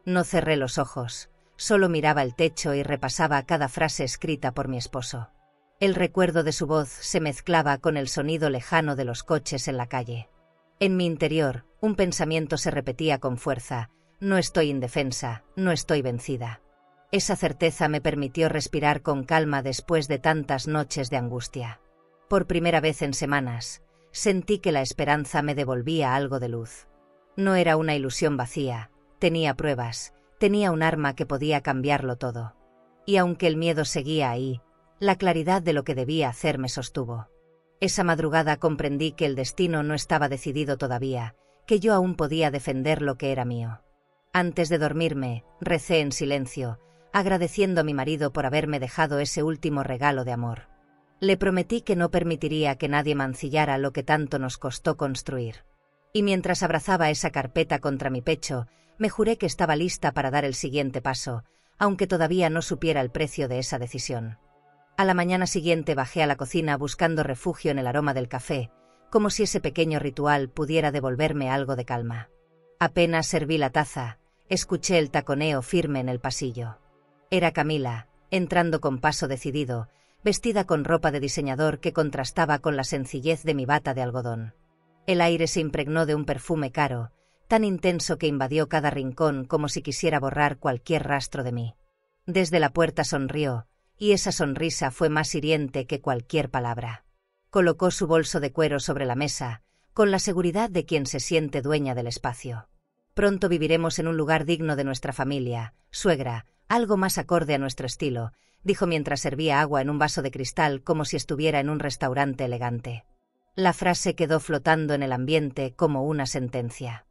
No cerré los ojos, solo miraba el techo y repasaba cada frase escrita por mi esposo. El recuerdo de su voz se mezclaba con el sonido lejano de los coches en la calle. En mi interior, un pensamiento se repetía con fuerza: no estoy indefensa, no estoy vencida. Esa certeza me permitió respirar con calma después de tantas noches de angustia. Por primera vez en semanas, sentí que la esperanza me devolvía algo de luz. No era una ilusión vacía, tenía pruebas, tenía un arma que podía cambiarlo todo. Y aunque el miedo seguía ahí, la claridad de lo que debía hacer me sostuvo. Esa madrugada comprendí que el destino no estaba decidido todavía, que yo aún podía defender lo que era mío. Antes de dormirme, recé en silencio, agradeciendo a mi marido por haberme dejado ese último regalo de amor. Le prometí que no permitiría que nadie mancillara lo que tanto nos costó construir. Y mientras abrazaba esa carpeta contra mi pecho, me juré que estaba lista para dar el siguiente paso, aunque todavía no supiera el precio de esa decisión. A la mañana siguiente bajé a la cocina buscando refugio en el aroma del café, como si ese pequeño ritual pudiera devolverme algo de calma. Apenas serví la taza, escuché el taconeo firme en el pasillo. Era Camila, entrando con paso decidido, vestida con ropa de diseñador que contrastaba con la sencillez de mi bata de algodón. El aire se impregnó de un perfume caro, tan intenso que invadió cada rincón como si quisiera borrar cualquier rastro de mí. Desde la puerta sonrió, y esa sonrisa fue más hiriente que cualquier palabra. Colocó su bolso de cuero sobre la mesa, con la seguridad de quien se siente dueña del espacio. Pronto viviremos en un lugar digno de nuestra familia, suegra, algo más acorde a nuestro estilo, dijo mientras servía agua en un vaso de cristal como si estuviera en un restaurante elegante. La frase quedó flotando en el ambiente como una sentencia.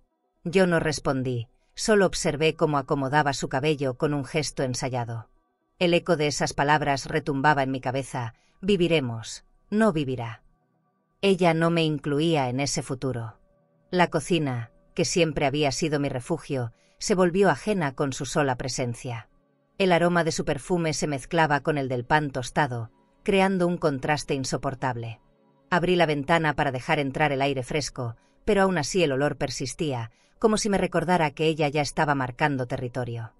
Yo no respondí, solo observé cómo acomodaba su cabello con un gesto ensayado. El eco de esas palabras retumbaba en mi cabeza: viviremos, no vivirá. Ella no me incluía en ese futuro. La cocina, que siempre había sido mi refugio, se volvió ajena con su sola presencia. El aroma de su perfume se mezclaba con el del pan tostado, creando un contraste insoportable. Abrí la ventana para dejar entrar el aire fresco, pero aún así el olor persistía, como si me recordara que ella ya estaba marcando territorio.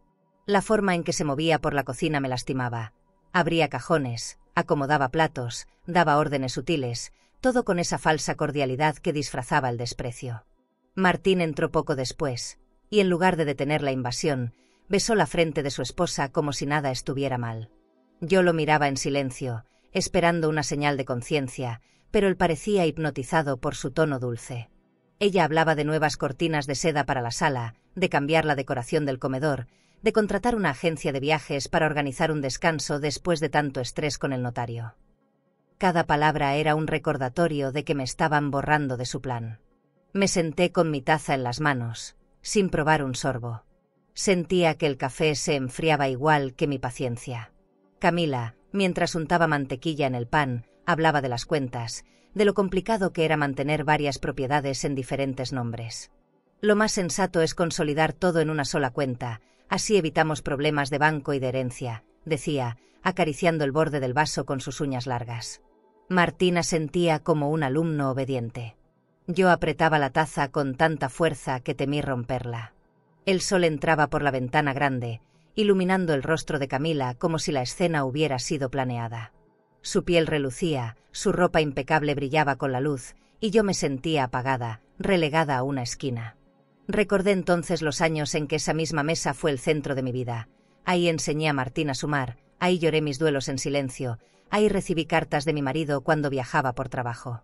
La forma en que se movía por la cocina me lastimaba. Abría cajones, acomodaba platos, daba órdenes sutiles, todo con esa falsa cordialidad que disfrazaba el desprecio. Martín entró poco después, y en lugar de detener la invasión, besó la frente de su esposa como si nada estuviera mal. Yo lo miraba en silencio, esperando una señal de conciencia, pero él parecía hipnotizado por su tono dulce. Ella hablaba de nuevas cortinas de seda para la sala, de cambiar la decoración del comedor, de contratar una agencia de viajes para organizar un descanso después de tanto estrés con el notario. Cada palabra era un recordatorio de que me estaban borrando de su plan. Me senté con mi taza en las manos, sin probar un sorbo. Sentía que el café se enfriaba igual que mi paciencia. Camila, mientras untaba mantequilla en el pan, hablaba de las cuentas, de lo complicado que era mantener varias propiedades en diferentes nombres. Lo más sensato es consolidar todo en una sola cuenta, así evitamos problemas de banco y de herencia, decía, acariciando el borde del vaso con sus uñas largas. Martina sentía como un alumno obediente. Yo apretaba la taza con tanta fuerza que temí romperla. El sol entraba por la ventana grande, iluminando el rostro de Camila como si la escena hubiera sido planeada. Su piel relucía, su ropa impecable brillaba con la luz, y yo me sentía apagada, relegada a una esquina. Recordé entonces los años en que esa misma mesa fue el centro de mi vida. Ahí enseñé a Martín a sumar, ahí lloré mis duelos en silencio, ahí recibí cartas de mi marido cuando viajaba por trabajo.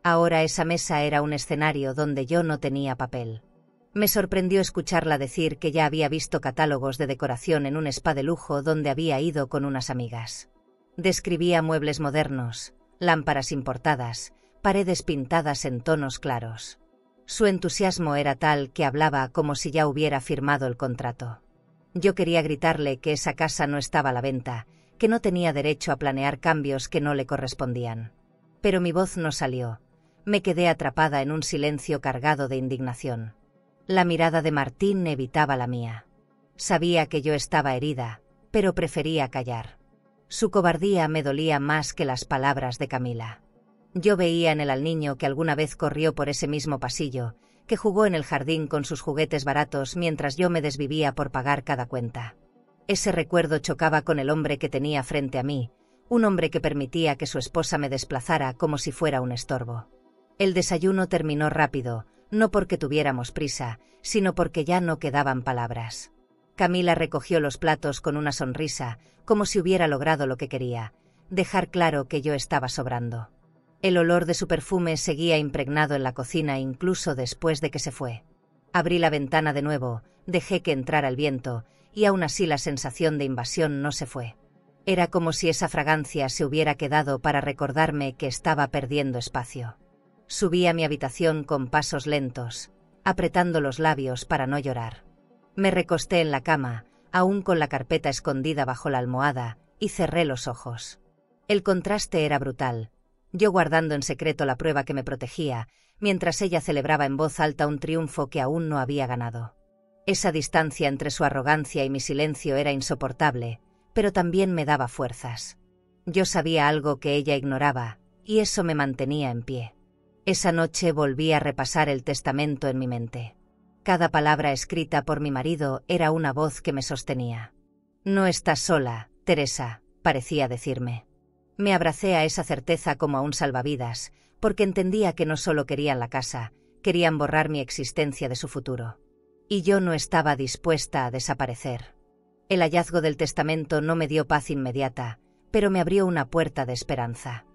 Ahora esa mesa era un escenario donde yo no tenía papel. Me sorprendió escucharla decir que ya había visto catálogos de decoración en un spa de lujo donde había ido con unas amigas. Describía muebles modernos, lámparas importadas, paredes pintadas en tonos claros. Su entusiasmo era tal que hablaba como si ya hubiera firmado el contrato. Yo quería gritarle que esa casa no estaba a la venta, que no tenía derecho a planear cambios que no le correspondían. Pero mi voz no salió. Me quedé atrapada en un silencio cargado de indignación. La mirada de Martín evitaba la mía. Sabía que yo estaba herida, pero prefería callar. Su cobardía me dolía más que las palabras de Camila. Yo veía en él al niño que alguna vez corrió por ese mismo pasillo, que jugó en el jardín con sus juguetes baratos mientras yo me desvivía por pagar cada cuenta. Ese recuerdo chocaba con el hombre que tenía frente a mí, un hombre que permitía que su esposa me desplazara como si fuera un estorbo. El desayuno terminó rápido, no porque tuviéramos prisa, sino porque ya no quedaban palabras. Camila recogió los platos con una sonrisa, como si hubiera logrado lo que quería, dejar claro que yo estaba sobrando. El olor de su perfume seguía impregnado en la cocina incluso después de que se fue. Abrí la ventana de nuevo, dejé que entrara el viento, y aún así la sensación de invasión no se fue. Era como si esa fragancia se hubiera quedado para recordarme que estaba perdiendo espacio. Subí a mi habitación con pasos lentos, apretando los labios para no llorar. Me recosté en la cama, aún con la carpeta escondida bajo la almohada, y cerré los ojos. El contraste era brutal, yo guardando en secreto la prueba que me protegía, mientras ella celebraba en voz alta un triunfo que aún no había ganado. Esa distancia entre su arrogancia y mi silencio era insoportable, pero también me daba fuerzas. Yo sabía algo que ella ignoraba, y eso me mantenía en pie. Esa noche volví a repasar el testamento en mi mente. Cada palabra escrita por mi marido era una voz que me sostenía. «No estás sola, Teresa», parecía decirme. Me abracé a esa certeza como a un salvavidas, porque entendía que no solo querían la casa, querían borrar mi existencia de su futuro. Y yo no estaba dispuesta a desaparecer. El hallazgo del testamento no me dio paz inmediata, pero me abrió una puerta de esperanza.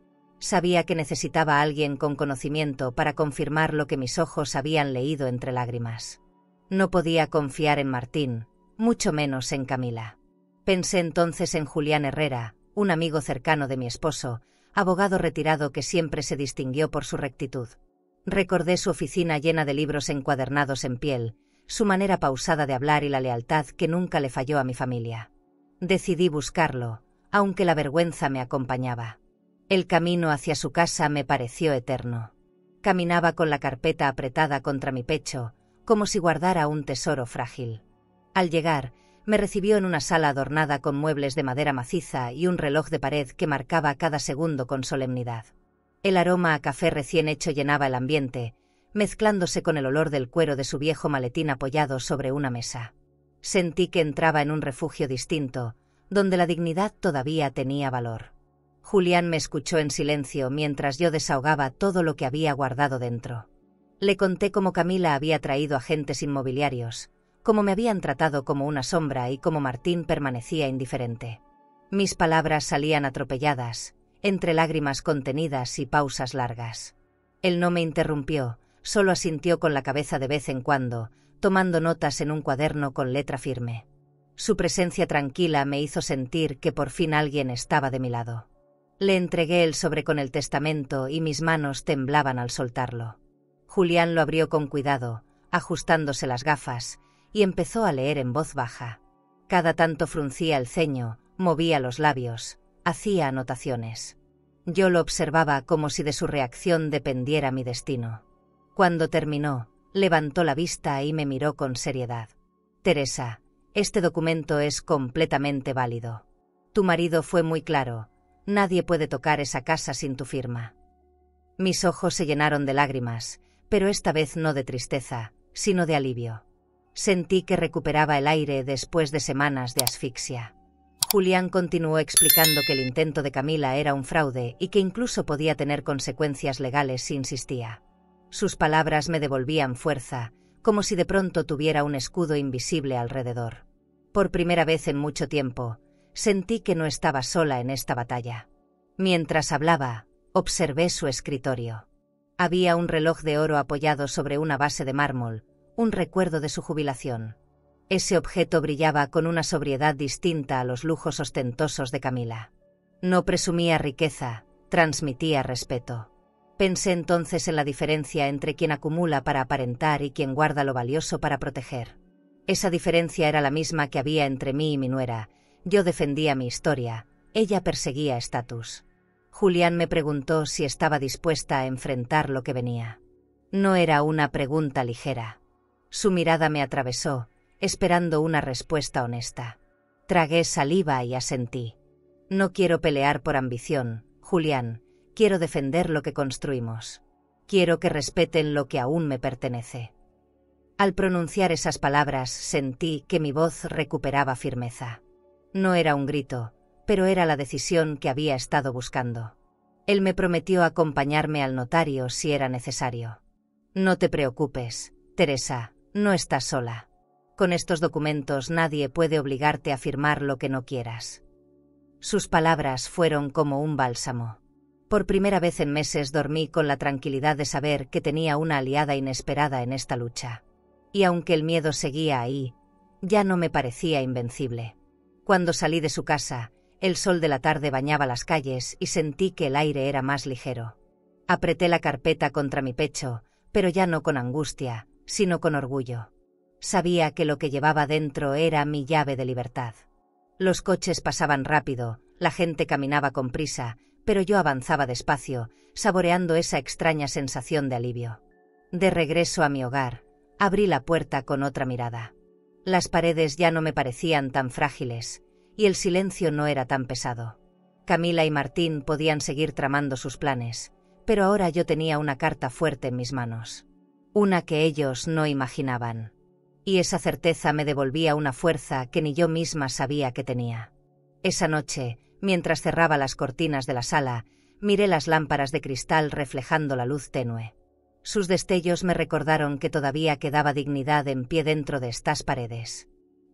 Sabía que necesitaba a alguien con conocimiento para confirmar lo que mis ojos habían leído entre lágrimas. No podía confiar en Martín, mucho menos en Camila. Pensé entonces en Julián Herrera, un amigo cercano de mi esposo, abogado retirado que siempre se distinguió por su rectitud. Recordé su oficina llena de libros encuadernados en piel, su manera pausada de hablar y la lealtad que nunca le falló a mi familia. Decidí buscarlo, aunque la vergüenza me acompañaba. El camino hacia su casa me pareció eterno. Caminaba con la carpeta apretada contra mi pecho, como si guardara un tesoro frágil. Al llegar, me recibió en una sala adornada con muebles de madera maciza y un reloj de pared que marcaba cada segundo con solemnidad. El aroma a café recién hecho llenaba el ambiente, mezclándose con el olor del cuero de su viejo maletín apoyado sobre una mesa. Sentí que entraba en un refugio distinto, donde la dignidad todavía tenía valor. Julián me escuchó en silencio mientras yo desahogaba todo lo que había guardado dentro. Le conté cómo Camila había traído agentes inmobiliarios, cómo me habían tratado como una sombra y cómo Martín permanecía indiferente. Mis palabras salían atropelladas, entre lágrimas contenidas y pausas largas. Él no me interrumpió, solo asintió con la cabeza de vez en cuando, tomando notas en un cuaderno con letra firme. Su presencia tranquila me hizo sentir que por fin alguien estaba de mi lado. Le entregué el sobre con el testamento y mis manos temblaban al soltarlo. Julián lo abrió con cuidado, ajustándose las gafas, y empezó a leer en voz baja. Cada tanto fruncía el ceño, movía los labios, hacía anotaciones. Yo lo observaba como si de su reacción dependiera mi destino. Cuando terminó, levantó la vista y me miró con seriedad. «Teresa, este documento es completamente válido. Tu marido fue muy claro. Nadie puede tocar esa casa sin tu firma». Mis ojos se llenaron de lágrimas, pero esta vez no de tristeza, sino de alivio. Sentí que recuperaba el aire después de semanas de asfixia. Julián continuó explicando que el intento de Camila era un fraude y que incluso podía tener consecuencias legales si insistía. Sus palabras me devolvían fuerza, como si de pronto tuviera un escudo invisible alrededor. Por primera vez en mucho tiempo, sentí que no estaba sola en esta batalla. Mientras hablaba, observé su escritorio. Había un reloj de oro apoyado sobre una base de mármol, un recuerdo de su jubilación. Ese objeto brillaba con una sobriedad distinta a los lujos ostentosos de Camila. No presumía riqueza, transmitía respeto. Pensé entonces en la diferencia entre quien acumula para aparentar y quien guarda lo valioso para proteger. Esa diferencia era la misma que había entre mí y mi nuera. Yo defendía mi historia, ella perseguía estatus. Julián me preguntó si estaba dispuesta a enfrentar lo que venía. No era una pregunta ligera. Su mirada me atravesó, esperando una respuesta honesta. Tragué saliva y asentí. No quiero pelear por ambición, Julián, quiero defender lo que construimos. Quiero que respeten lo que aún me pertenece. Al pronunciar esas palabras sentí que mi voz recuperaba firmeza. No era un grito, pero era la decisión que había estado buscando. Él me prometió acompañarme al notario si era necesario. No te preocupes, Teresa, no estás sola. Con estos documentos nadie puede obligarte a firmar lo que no quieras. Sus palabras fueron como un bálsamo. Por primera vez en meses dormí con la tranquilidad de saber que tenía una aliada inesperada en esta lucha. Y aunque el miedo seguía ahí, ya no me parecía invencible. Cuando salí de su casa, el sol de la tarde bañaba las calles y sentí que el aire era más ligero. Apreté la carpeta contra mi pecho, pero ya no con angustia, sino con orgullo. Sabía que lo que llevaba dentro era mi llave de libertad. Los coches pasaban rápido, la gente caminaba con prisa, pero yo avanzaba despacio, saboreando esa extraña sensación de alivio. De regreso a mi hogar, abrí la puerta con otra mirada. Las paredes ya no me parecían tan frágiles, y el silencio no era tan pesado. Camila y Martín podían seguir tramando sus planes, pero ahora yo tenía una carta fuerte en mis manos. Una que ellos no imaginaban. Y esa certeza me devolvía una fuerza que ni yo misma sabía que tenía. Esa noche, mientras cerraba las cortinas de la sala, miré las lámparas de cristal reflejando la luz tenue. Sus destellos me recordaron que todavía quedaba dignidad en pie dentro de estas paredes.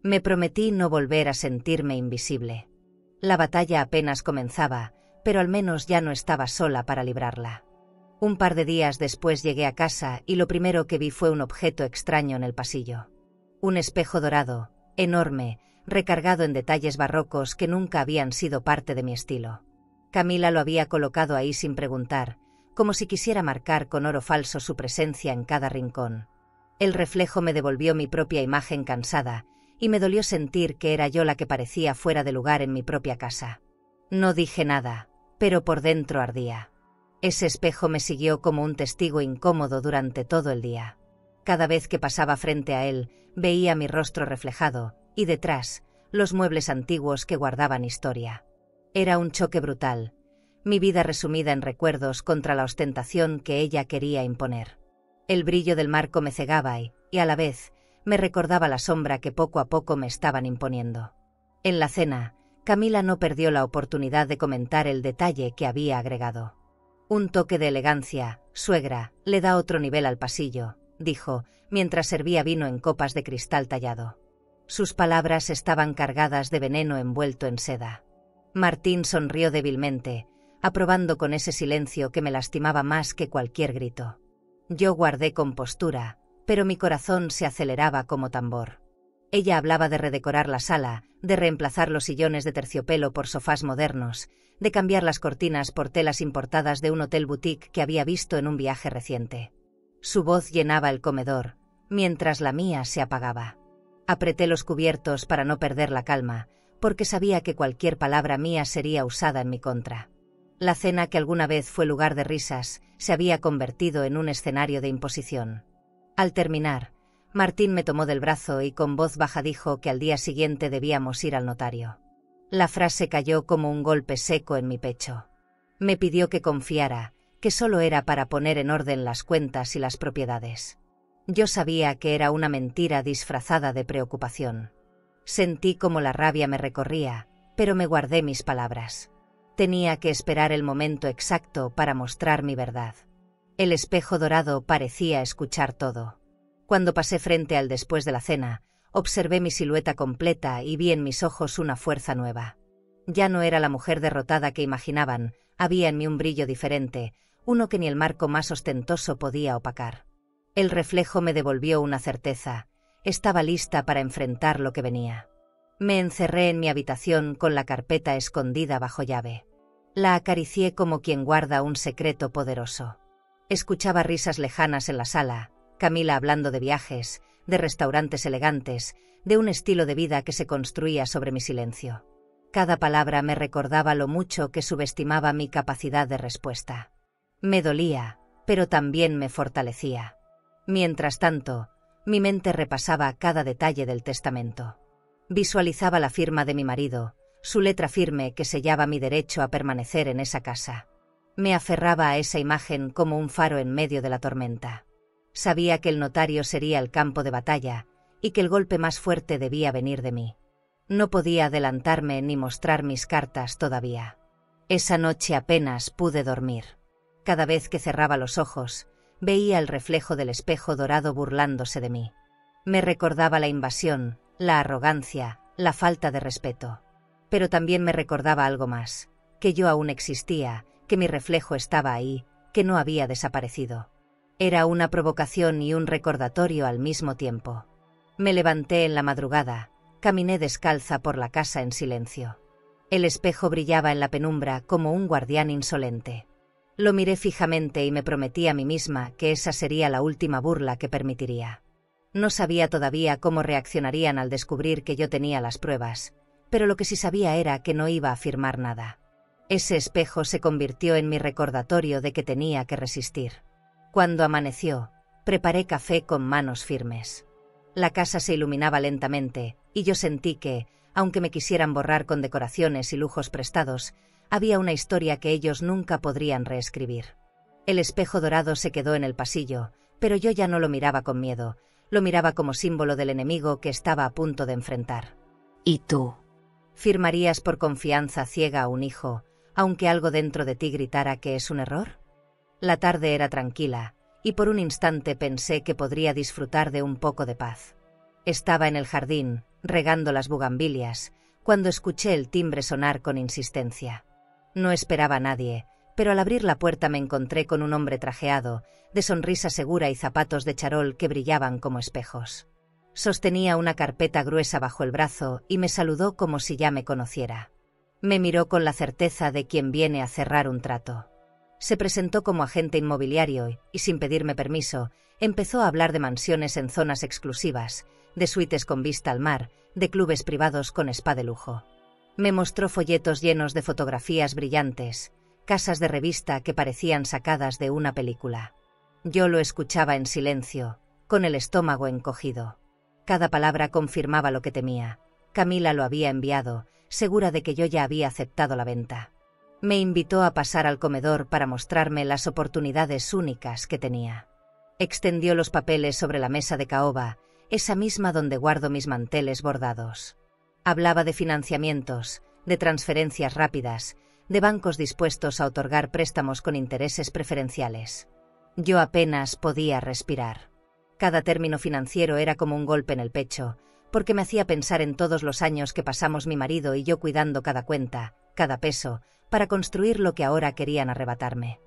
Me prometí no volver a sentirme invisible. La batalla apenas comenzaba, pero al menos ya no estaba sola para librarla. Un par de días después llegué a casa y lo primero que vi fue un objeto extraño en el pasillo. Un espejo dorado, enorme, recargado en detalles barrocos que nunca habían sido parte de mi estilo. Camila lo había colocado ahí sin preguntar, como si quisiera marcar con oro falso su presencia en cada rincón. El reflejo me devolvió mi propia imagen cansada, y me dolió sentir que era yo la que parecía fuera de lugar en mi propia casa. No dije nada, pero por dentro ardía. Ese espejo me siguió como un testigo incómodo durante todo el día. Cada vez que pasaba frente a él, veía mi rostro reflejado, y detrás, los muebles antiguos que guardaban historia. Era un choque brutal, mi vida resumida en recuerdos contra la ostentación que ella quería imponer. El brillo del marco me cegaba y, a la vez, me recordaba la sombra que poco a poco me estaban imponiendo. En la cena, Camila no perdió la oportunidad de comentar el detalle que había agregado. Un toque de elegancia, suegra, le da otro nivel al pasillo, dijo, mientras servía vino en copas de cristal tallado. Sus palabras estaban cargadas de veneno envuelto en seda. Martín sonrió débilmente, aprobando con ese silencio que me lastimaba más que cualquier grito. Yo guardé compostura, pero mi corazón se aceleraba como tambor. Ella hablaba de redecorar la sala, de reemplazar los sillones de terciopelo por sofás modernos, de cambiar las cortinas por telas importadas de un hotel boutique que había visto en un viaje reciente. Su voz llenaba el comedor, mientras la mía se apagaba. Apreté los cubiertos para no perder la calma, porque sabía que cualquier palabra mía sería usada en mi contra. La cena que alguna vez fue lugar de risas, se había convertido en un escenario de imposición. Al terminar, Martín me tomó del brazo y con voz baja dijo que al día siguiente debíamos ir al notario. La frase cayó como un golpe seco en mi pecho. Me pidió que confiara, que solo era para poner en orden las cuentas y las propiedades. Yo sabía que era una mentira disfrazada de preocupación. Sentí como la rabia me recorría, pero me guardé mis palabras. Tenía que esperar el momento exacto para mostrar mi verdad. El espejo dorado parecía escuchar todo. Cuando pasé frente al después de la cena, observé mi silueta completa y vi en mis ojos una fuerza nueva. Ya no era la mujer derrotada que imaginaban, había en mí un brillo diferente, uno que ni el marco más ostentoso podía opacar. El reflejo me devolvió una certeza, estaba lista para enfrentar lo que venía. Me encerré en mi habitación con la carpeta escondida bajo llave. La acaricié como quien guarda un secreto poderoso. Escuchaba risas lejanas en la sala, Camila hablando de viajes, de restaurantes elegantes, de un estilo de vida que se construía sobre mi silencio. Cada palabra me recordaba lo mucho que subestimaba mi capacidad de respuesta. Me dolía, pero también me fortalecía. Mientras tanto, mi mente repasaba cada detalle del testamento. Visualizaba la firma de mi marido, su letra firme que sellaba mi derecho a permanecer en esa casa. Me aferraba a esa imagen como un faro en medio de la tormenta. Sabía que el notario sería el campo de batalla, y que el golpe más fuerte debía venir de mí. No podía adelantarme ni mostrar mis cartas todavía. Esa noche apenas pude dormir. Cada vez que cerraba los ojos, veía el reflejo del espejo dorado burlándose de mí. Me recordaba la invasión, la arrogancia, la falta de respeto. Pero también me recordaba algo más, que yo aún existía, que mi reflejo estaba ahí, que no había desaparecido. Era una provocación y un recordatorio al mismo tiempo. Me levanté en la madrugada, caminé descalza por la casa en silencio. El espejo brillaba en la penumbra como un guardián insolente. Lo miré fijamente y me prometí a mí misma que esa sería la última burla que permitiría. No sabía todavía cómo reaccionarían al descubrir que yo tenía las pruebas, pero lo que sí sabía era que no iba a afirmar nada. Ese espejo se convirtió en mi recordatorio de que tenía que resistir. Cuando amaneció, preparé café con manos firmes. La casa se iluminaba lentamente, y yo sentí que, aunque me quisieran borrar con decoraciones y lujos prestados, había una historia que ellos nunca podrían reescribir. El espejo dorado se quedó en el pasillo, pero yo ya no lo miraba con miedo, lo miraba como símbolo del enemigo que estaba a punto de enfrentar. ¿Y tú? ¿Firmarías por confianza ciega a un hijo, aunque algo dentro de ti gritara que es un error? La tarde era tranquila, y por un instante pensé que podría disfrutar de un poco de paz. Estaba en el jardín, regando las bugambilias, cuando escuché el timbre sonar con insistencia. No esperaba a nadie, pero al abrir la puerta me encontré con un hombre trajeado, de sonrisa segura y zapatos de charol que brillaban como espejos. Sostenía una carpeta gruesa bajo el brazo y me saludó como si ya me conociera. Me miró con la certeza de quien viene a cerrar un trato. Se presentó como agente inmobiliario y, sin pedirme permiso, empezó a hablar de mansiones en zonas exclusivas, de suites con vista al mar, de clubes privados con spa de lujo. Me mostró folletos llenos de fotografías brillantes, casas de revista que parecían sacadas de una película. Yo lo escuchaba en silencio, con el estómago encogido. Cada palabra confirmaba lo que temía. Camila lo había enviado, segura de que yo ya había aceptado la venta. Me invitó a pasar al comedor para mostrarme las oportunidades únicas que tenía. Extendió los papeles sobre la mesa de caoba, esa misma donde guardo mis manteles bordados. Hablaba de financiamientos, de transferencias rápidas, de bancos dispuestos a otorgar préstamos con intereses preferenciales. Yo apenas podía respirar. Cada término financiero era como un golpe en el pecho, porque me hacía pensar en todos los años que pasamos mi marido y yo cuidando cada cuenta, cada peso, para construir lo que ahora querían arrebatarme.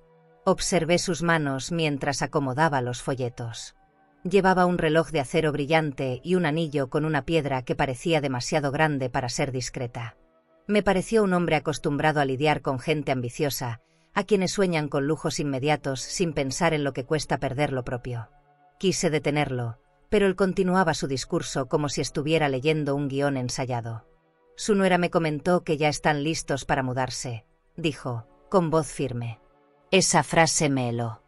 Observé sus manos mientras acomodaba los folletos. Llevaba un reloj de acero brillante y un anillo con una piedra que parecía demasiado grande para ser discreta. Me pareció un hombre acostumbrado a lidiar con gente ambiciosa, a quienes sueñan con lujos inmediatos sin pensar en lo que cuesta perder lo propio. Quise detenerlo, pero él continuaba su discurso como si estuviera leyendo un guión ensayado. Su nuera me comentó que ya están listos para mudarse, dijo, con voz firme. Esa frase me heló.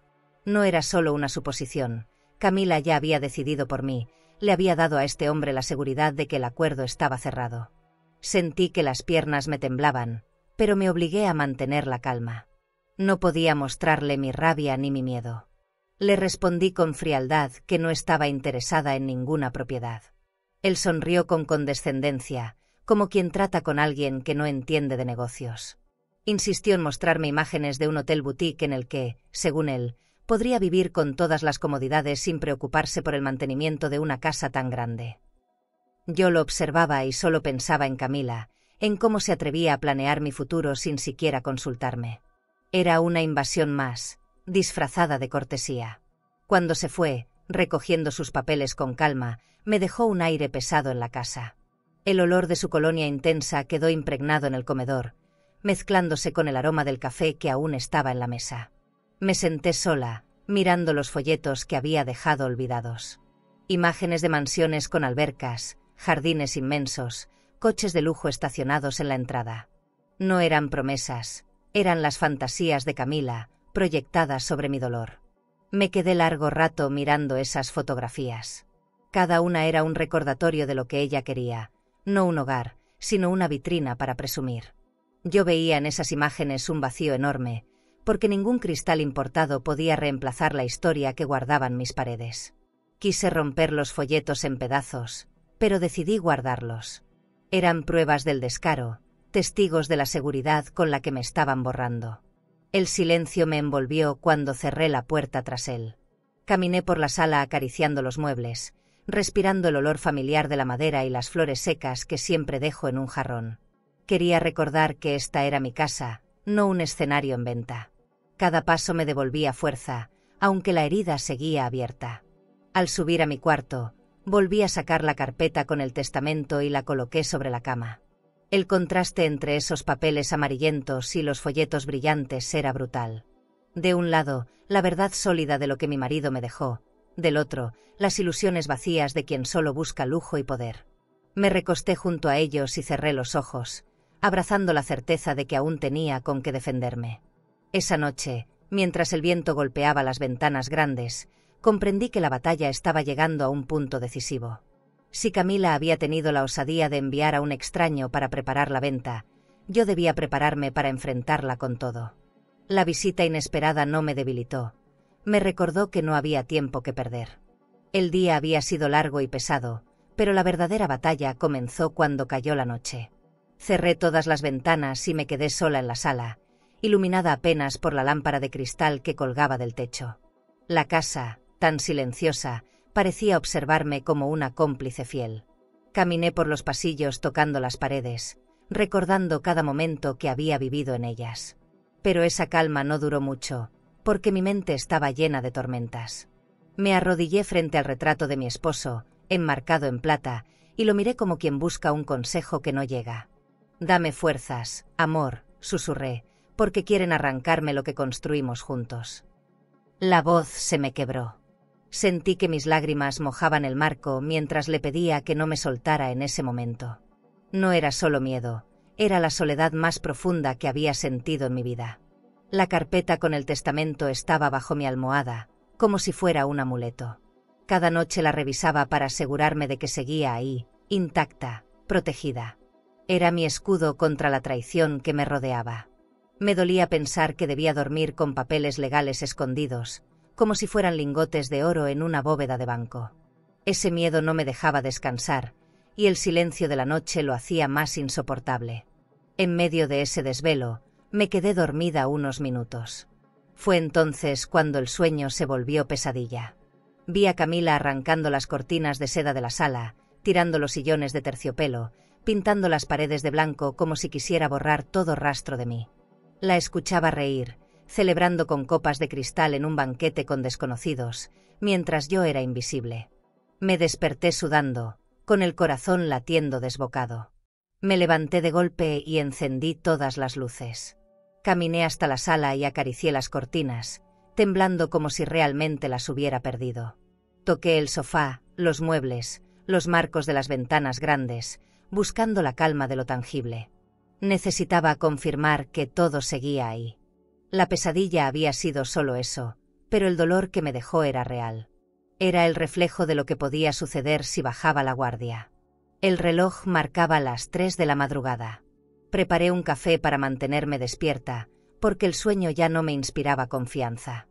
No era solo una suposición. Camila ya había decidido por mí, le había dado a este hombre la seguridad de que el acuerdo estaba cerrado. Sentí que las piernas me temblaban, pero me obligué a mantener la calma. No podía mostrarle mi rabia ni mi miedo. Le respondí con frialdad que no estaba interesada en ninguna propiedad. Él sonrió con condescendencia, como quien trata con alguien que no entiende de negocios. Insistió en mostrarme imágenes de un hotel boutique en el que, según él, podría vivir con todas las comodidades sin preocuparse por el mantenimiento de una casa tan grande. Yo lo observaba y solo pensaba en Camila, en cómo se atrevía a planear mi futuro sin siquiera consultarme. Era una invasión más, disfrazada de cortesía. Cuando se fue, recogiendo sus papeles con calma, me dejó un aire pesado en la casa. El olor de su colonia intensa quedó impregnado en el comedor, mezclándose con el aroma del café que aún estaba en la mesa. Me senté sola, mirando los folletos que había dejado olvidados. Imágenes de mansiones con albercas, jardines inmensos, coches de lujo estacionados en la entrada. No eran promesas, eran las fantasías de Camila, proyectadas sobre mi dolor. Me quedé largo rato mirando esas fotografías. Cada una era un recordatorio de lo que ella quería, no un hogar, sino una vitrina para presumir. Yo veía en esas imágenes un vacío enorme, porque ningún cristal importado podía reemplazar la historia que guardaban mis paredes. Quise romper los folletos en pedazos, pero decidí guardarlos. Eran pruebas del descaro, testigos de la seguridad con la que me estaban borrando. El silencio me envolvió cuando cerré la puerta tras él. Caminé por la sala acariciando los muebles, respirando el olor familiar de la madera y las flores secas que siempre dejo en un jarrón. Quería recordar que esta era mi casa, no un escenario en venta. Cada paso me devolvía fuerza, aunque la herida seguía abierta. Al subir a mi cuarto, volví a sacar la carpeta con el testamento y la coloqué sobre la cama. El contraste entre esos papeles amarillentos y los folletos brillantes era brutal. De un lado, la verdad sólida de lo que mi marido me dejó, del otro, las ilusiones vacías de quien solo busca lujo y poder. Me recosté junto a ellos y cerré los ojos, abrazando la certeza de que aún tenía con qué defenderme. Esa noche, mientras el viento golpeaba las ventanas grandes, comprendí que la batalla estaba llegando a un punto decisivo. Si Camila había tenido la osadía de enviar a un extraño para preparar la venta, yo debía prepararme para enfrentarla con todo. La visita inesperada no me debilitó. Me recordó que no había tiempo que perder. El día había sido largo y pesado, pero la verdadera batalla comenzó cuando cayó la noche. Cerré todas las ventanas y me quedé sola en la sala, iluminada apenas por la lámpara de cristal que colgaba del techo. La casa, tan silenciosa, parecía observarme como una cómplice fiel. Caminé por los pasillos tocando las paredes, recordando cada momento que había vivido en ellas. Pero esa calma no duró mucho, porque mi mente estaba llena de tormentas. Me arrodillé frente al retrato de mi esposo, enmarcado en plata, y lo miré como quien busca un consejo que no llega. «Dame fuerzas, amor», susurré, «porque quieren arrancarme lo que construimos juntos». La voz se me quebró. Sentí que mis lágrimas mojaban el marco mientras le pedía que no me soltara en ese momento. No era solo miedo, era la soledad más profunda que había sentido en mi vida. La carpeta con el testamento estaba bajo mi almohada, como si fuera un amuleto. Cada noche la revisaba para asegurarme de que seguía ahí, intacta, protegida. Era mi escudo contra la traición que me rodeaba. Me dolía pensar que debía dormir con papeles legales escondidos, como si fueran lingotes de oro en una bóveda de banco. Ese miedo no me dejaba descansar, y el silencio de la noche lo hacía más insoportable. En medio de ese desvelo, me quedé dormida unos minutos. Fue entonces cuando el sueño se volvió pesadilla. Vi a Camila arrancando las cortinas de seda de la sala, tirando los sillones de terciopelo, pintando las paredes de blanco como si quisiera borrar todo rastro de mí. La escuchaba reír, celebrando con copas de cristal en un banquete con desconocidos, mientras yo era invisible. Me desperté sudando, con el corazón latiendo desbocado. Me levanté de golpe y encendí todas las luces. Caminé hasta la sala y acaricié las cortinas, temblando como si realmente las hubiera perdido. Toqué el sofá, los muebles, los marcos de las ventanas grandes, buscando la calma de lo tangible. Necesitaba confirmar que todo seguía ahí. La pesadilla había sido solo eso, pero el dolor que me dejó era real. Era el reflejo de lo que podía suceder si bajaba la guardia. El reloj marcaba las 3 de la madrugada. Preparé un café para mantenerme despierta, porque el sueño ya no me inspiraba confianza.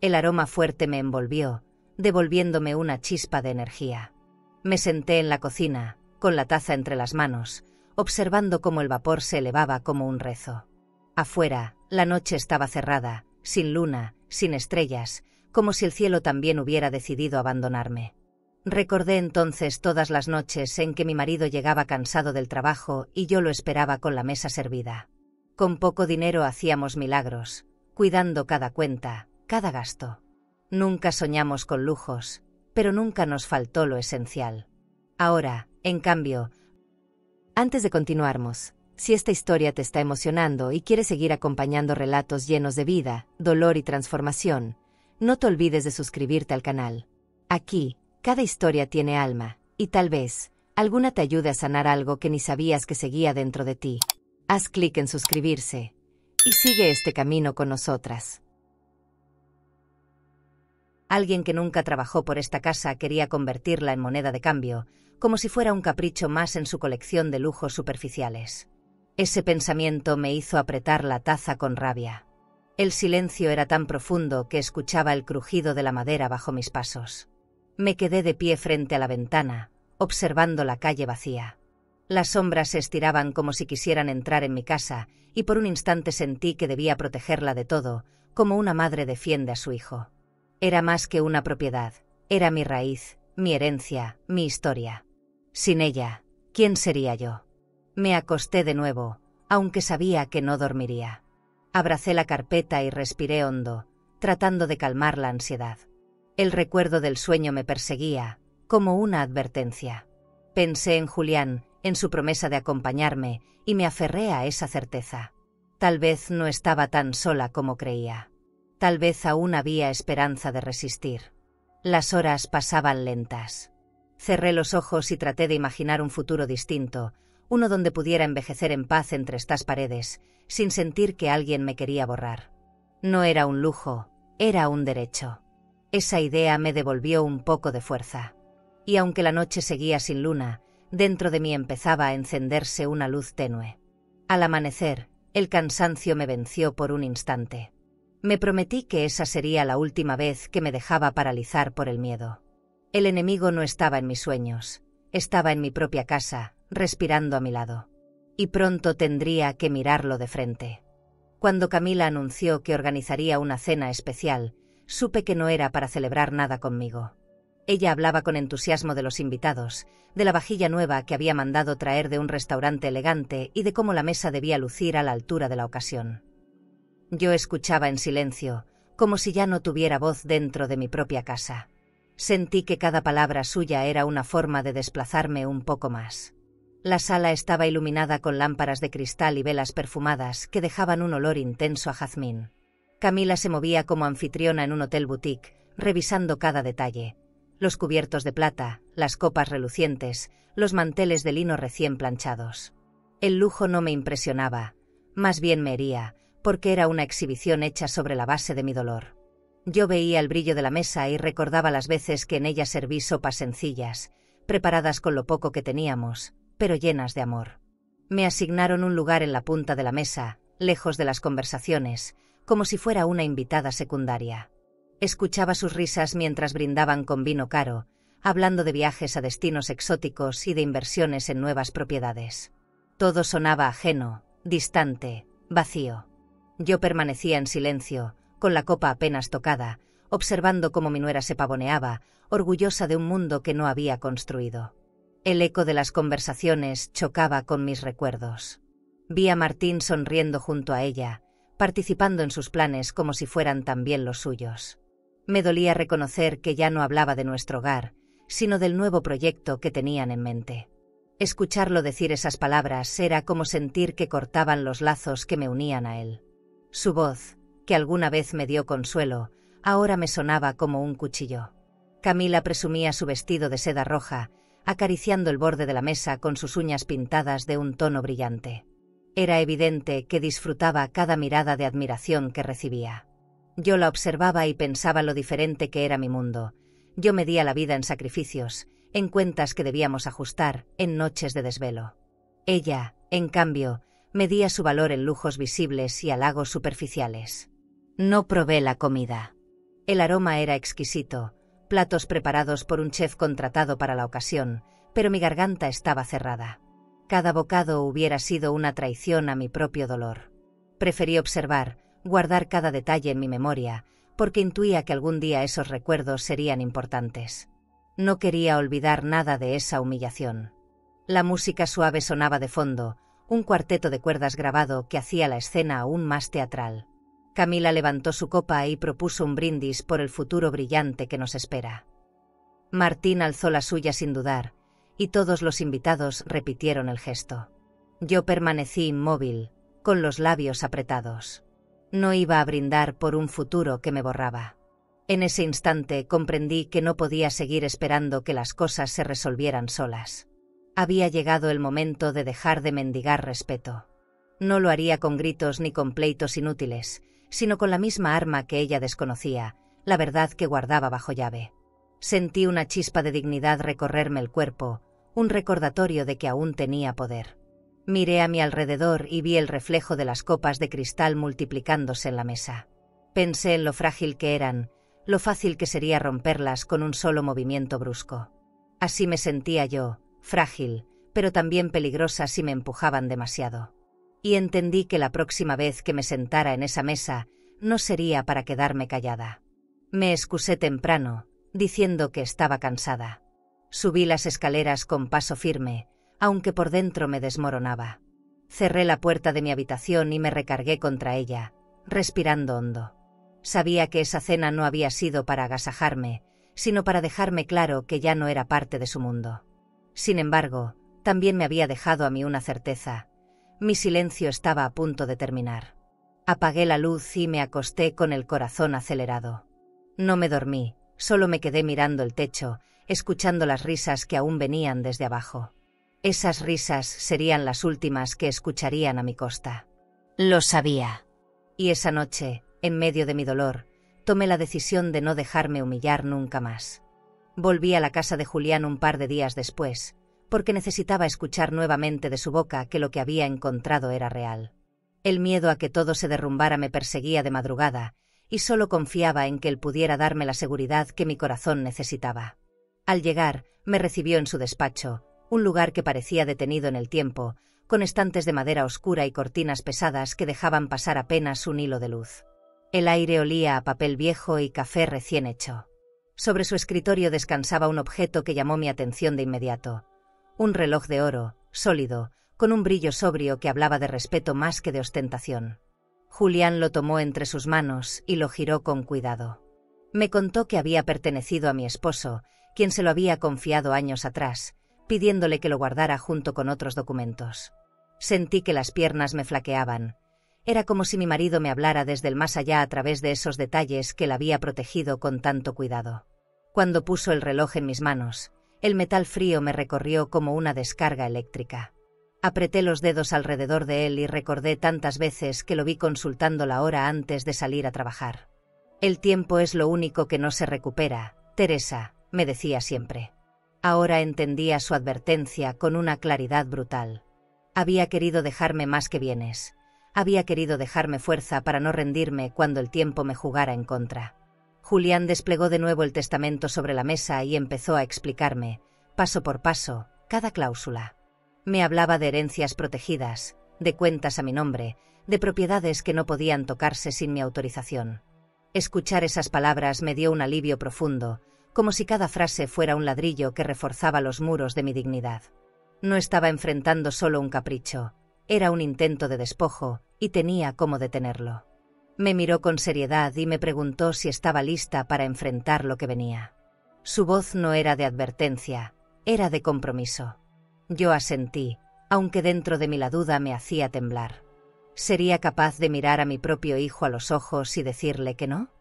El aroma fuerte me envolvió, devolviéndome una chispa de energía. Me senté en la cocina, con la taza entre las manos, observando cómo el vapor se elevaba como un rezo. Afuera, la noche estaba cerrada, sin luna, sin estrellas, como si el cielo también hubiera decidido abandonarme. Recordé entonces todas las noches en que mi marido llegaba cansado del trabajo y yo lo esperaba con la mesa servida. Con poco dinero hacíamos milagros, cuidando cada cuenta, cada gasto. Nunca soñamos con lujos, pero nunca nos faltó lo esencial. Ahora, en cambio, antes de continuarmos, si esta historia te está emocionando y quieres seguir acompañando relatos llenos de vida, dolor y transformación, no te olvides de suscribirte al canal. Aquí, cada historia tiene alma, y tal vez, alguna te ayude a sanar algo que ni sabías que seguía dentro de ti. Haz clic en suscribirse, y sigue este camino con nosotras. Alguien que nunca trabajó por esta casa quería convertirla en moneda de cambio, como si fuera un capricho más en su colección de lujos superficiales. Ese pensamiento me hizo apretar la taza con rabia. El silencio era tan profundo que escuchaba el crujido de la madera bajo mis pasos. Me quedé de pie frente a la ventana, observando la calle vacía. Las sombras se estiraban como si quisieran entrar en mi casa, y por un instante sentí que debía protegerla de todo, como una madre defiende a su hijo. Era más que una propiedad, era mi raíz, mi herencia, mi historia. Sin ella, ¿quién sería yo? Me acosté de nuevo, aunque sabía que no dormiría. Abracé la carpeta y respiré hondo, tratando de calmar la ansiedad. El recuerdo del sueño me perseguía, como una advertencia. Pensé en Julián, en su promesa de acompañarme, y me aferré a esa certeza. Tal vez no estaba tan sola como creía. Tal vez aún había esperanza de resistir. Las horas pasaban lentas. Cerré los ojos y traté de imaginar un futuro distinto, uno donde pudiera envejecer en paz entre estas paredes, sin sentir que alguien me quería borrar. No era un lujo, era un derecho. Esa idea me devolvió un poco de fuerza. Y aunque la noche seguía sin luna, dentro de mí empezaba a encenderse una luz tenue. Al amanecer, el cansancio me venció por un instante. Me prometí que esa sería la última vez que me dejaba paralizar por el miedo. El enemigo no estaba en mis sueños, estaba en mi propia casa, respirando a mi lado. Y pronto tendría que mirarlo de frente. Cuando Camila anunció que organizaría una cena especial, supe que no era para celebrar nada conmigo. Ella hablaba con entusiasmo de los invitados, de la vajilla nueva que había mandado traer de un restaurante elegante y de cómo la mesa debía lucir a la altura de la ocasión. Yo escuchaba en silencio, como si ya no tuviera voz dentro de mi propia casa. Sentí que cada palabra suya era una forma de desplazarme un poco más. La sala estaba iluminada con lámparas de cristal y velas perfumadas que dejaban un olor intenso a jazmín. Camila se movía como anfitriona en un hotel boutique, revisando cada detalle. Los cubiertos de plata, las copas relucientes, los manteles de lino recién planchados. El lujo no me impresionaba, más bien me hería, porque era una exhibición hecha sobre la base de mi dolor. Yo veía el brillo de la mesa y recordaba las veces que en ella serví sopas sencillas, preparadas con lo poco que teníamos, pero llenas de amor. Me asignaron un lugar en la punta de la mesa, lejos de las conversaciones, como si fuera una invitada secundaria. Escuchaba sus risas mientras brindaban con vino caro, hablando de viajes a destinos exóticos y de inversiones en nuevas propiedades. Todo sonaba ajeno, distante, vacío. Yo permanecía en silencio, con la copa apenas tocada, observando cómo mi nuera se pavoneaba, orgullosa de un mundo que no había construido. El eco de las conversaciones chocaba con mis recuerdos. Vi a Martín sonriendo junto a ella, participando en sus planes como si fueran también los suyos. Me dolía reconocer que ya no hablaba de nuestro hogar, sino del nuevo proyecto que tenían en mente. Escucharlo decir esas palabras era como sentir que cortaban los lazos que me unían a él. Su voz, que alguna vez me dio consuelo, ahora me sonaba como un cuchillo. Camila presumía su vestido de seda roja, acariciando el borde de la mesa con sus uñas pintadas de un tono brillante. Era evidente que disfrutaba cada mirada de admiración que recibía. Yo la observaba y pensaba lo diferente que era mi mundo. Yo medía la vida en sacrificios, en cuentas que debíamos ajustar, en noches de desvelo. Ella, en cambio, medía su valor en lujos visibles y halagos superficiales. No probé la comida. El aroma era exquisito, platos preparados por un chef contratado para la ocasión, pero mi garganta estaba cerrada. Cada bocado hubiera sido una traición a mi propio dolor. Preferí observar, guardar cada detalle en mi memoria, porque intuía que algún día esos recuerdos serían importantes. No quería olvidar nada de esa humillación. La música suave sonaba de fondo, un cuarteto de cuerdas grabado que hacía la escena aún más teatral. Camila levantó su copa y propuso un brindis por el futuro brillante que nos espera. Martín alzó la suya sin dudar, y todos los invitados repitieron el gesto. Yo permanecí inmóvil, con los labios apretados. No iba a brindar por un futuro que me borraba. En ese instante comprendí que no podía seguir esperando que las cosas se resolvieran solas. Había llegado el momento de dejar de mendigar respeto. No lo haría con gritos ni con pleitos inútiles, sino con la misma arma que ella desconocía, la verdad que guardaba bajo llave. Sentí una chispa de dignidad recorrerme el cuerpo, un recordatorio de que aún tenía poder. Miré a mi alrededor y vi el reflejo de las copas de cristal multiplicándose en la mesa. Pensé en lo frágil que eran, lo fácil que sería romperlas con un solo movimiento brusco. Así me sentía yo, frágil, pero también peligrosa si me empujaban demasiado. Y entendí que la próxima vez que me sentara en esa mesa, no sería para quedarme callada. Me excusé temprano, diciendo que estaba cansada. Subí las escaleras con paso firme, aunque por dentro me desmoronaba. Cerré la puerta de mi habitación y me recargué contra ella, respirando hondo. Sabía que esa cena no había sido para agasajarme, sino para dejarme claro que ya no era parte de su mundo. Sin embargo, también me había dejado a mí una certeza. Mi silencio estaba a punto de terminar. Apagué la luz y me acosté con el corazón acelerado. No me dormí, solo me quedé mirando el techo, escuchando las risas que aún venían desde abajo. Esas risas serían las últimas que escucharían a mi costa. Lo sabía. Y esa noche, en medio de mi dolor, tomé la decisión de no dejarme humillar nunca más. Volví a la casa de Julián un par de días después, porque necesitaba escuchar nuevamente de su boca que lo que había encontrado era real. El miedo a que todo se derrumbara me perseguía de madrugada, y solo confiaba en que él pudiera darme la seguridad que mi corazón necesitaba. Al llegar, me recibió en su despacho, un lugar que parecía detenido en el tiempo, con estantes de madera oscura y cortinas pesadas que dejaban pasar apenas un hilo de luz. El aire olía a papel viejo y café recién hecho. Sobre su escritorio descansaba un objeto que llamó mi atención de inmediato. Un reloj de oro, sólido, con un brillo sobrio que hablaba de respeto más que de ostentación. Julián lo tomó entre sus manos y lo giró con cuidado. Me contó que había pertenecido a mi esposo, quien se lo había confiado años atrás, pidiéndole que lo guardara junto con otros documentos. Sentí que las piernas me flaqueaban. Era como si mi marido me hablara desde el más allá a través de esos detalles que él había protegido con tanto cuidado. Cuando puso el reloj en mis manos, el metal frío me recorrió como una descarga eléctrica. Apreté los dedos alrededor de él y recordé tantas veces que lo vi consultando la hora antes de salir a trabajar. El tiempo es lo único que no se recupera, Teresa, me decía siempre. Ahora entendía su advertencia con una claridad brutal. Había querido dejarme más que bienes. Había querido dejarme fuerza para no rendirme cuando el tiempo me jugara en contra. Julián desplegó de nuevo el testamento sobre la mesa y empezó a explicarme, paso por paso, cada cláusula. Me hablaba de herencias protegidas, de cuentas a mi nombre, de propiedades que no podían tocarse sin mi autorización. Escuchar esas palabras me dio un alivio profundo, como si cada frase fuera un ladrillo que reforzaba los muros de mi dignidad. No estaba enfrentando solo un capricho, era un intento de despojo, y tenía cómo detenerlo. Me miró con seriedad y me preguntó si estaba lista para enfrentar lo que venía. Su voz no era de advertencia, era de compromiso. Yo asentí, aunque dentro de mí la duda me hacía temblar. ¿Sería capaz de mirar a mi propio hijo a los ojos y decirle que no?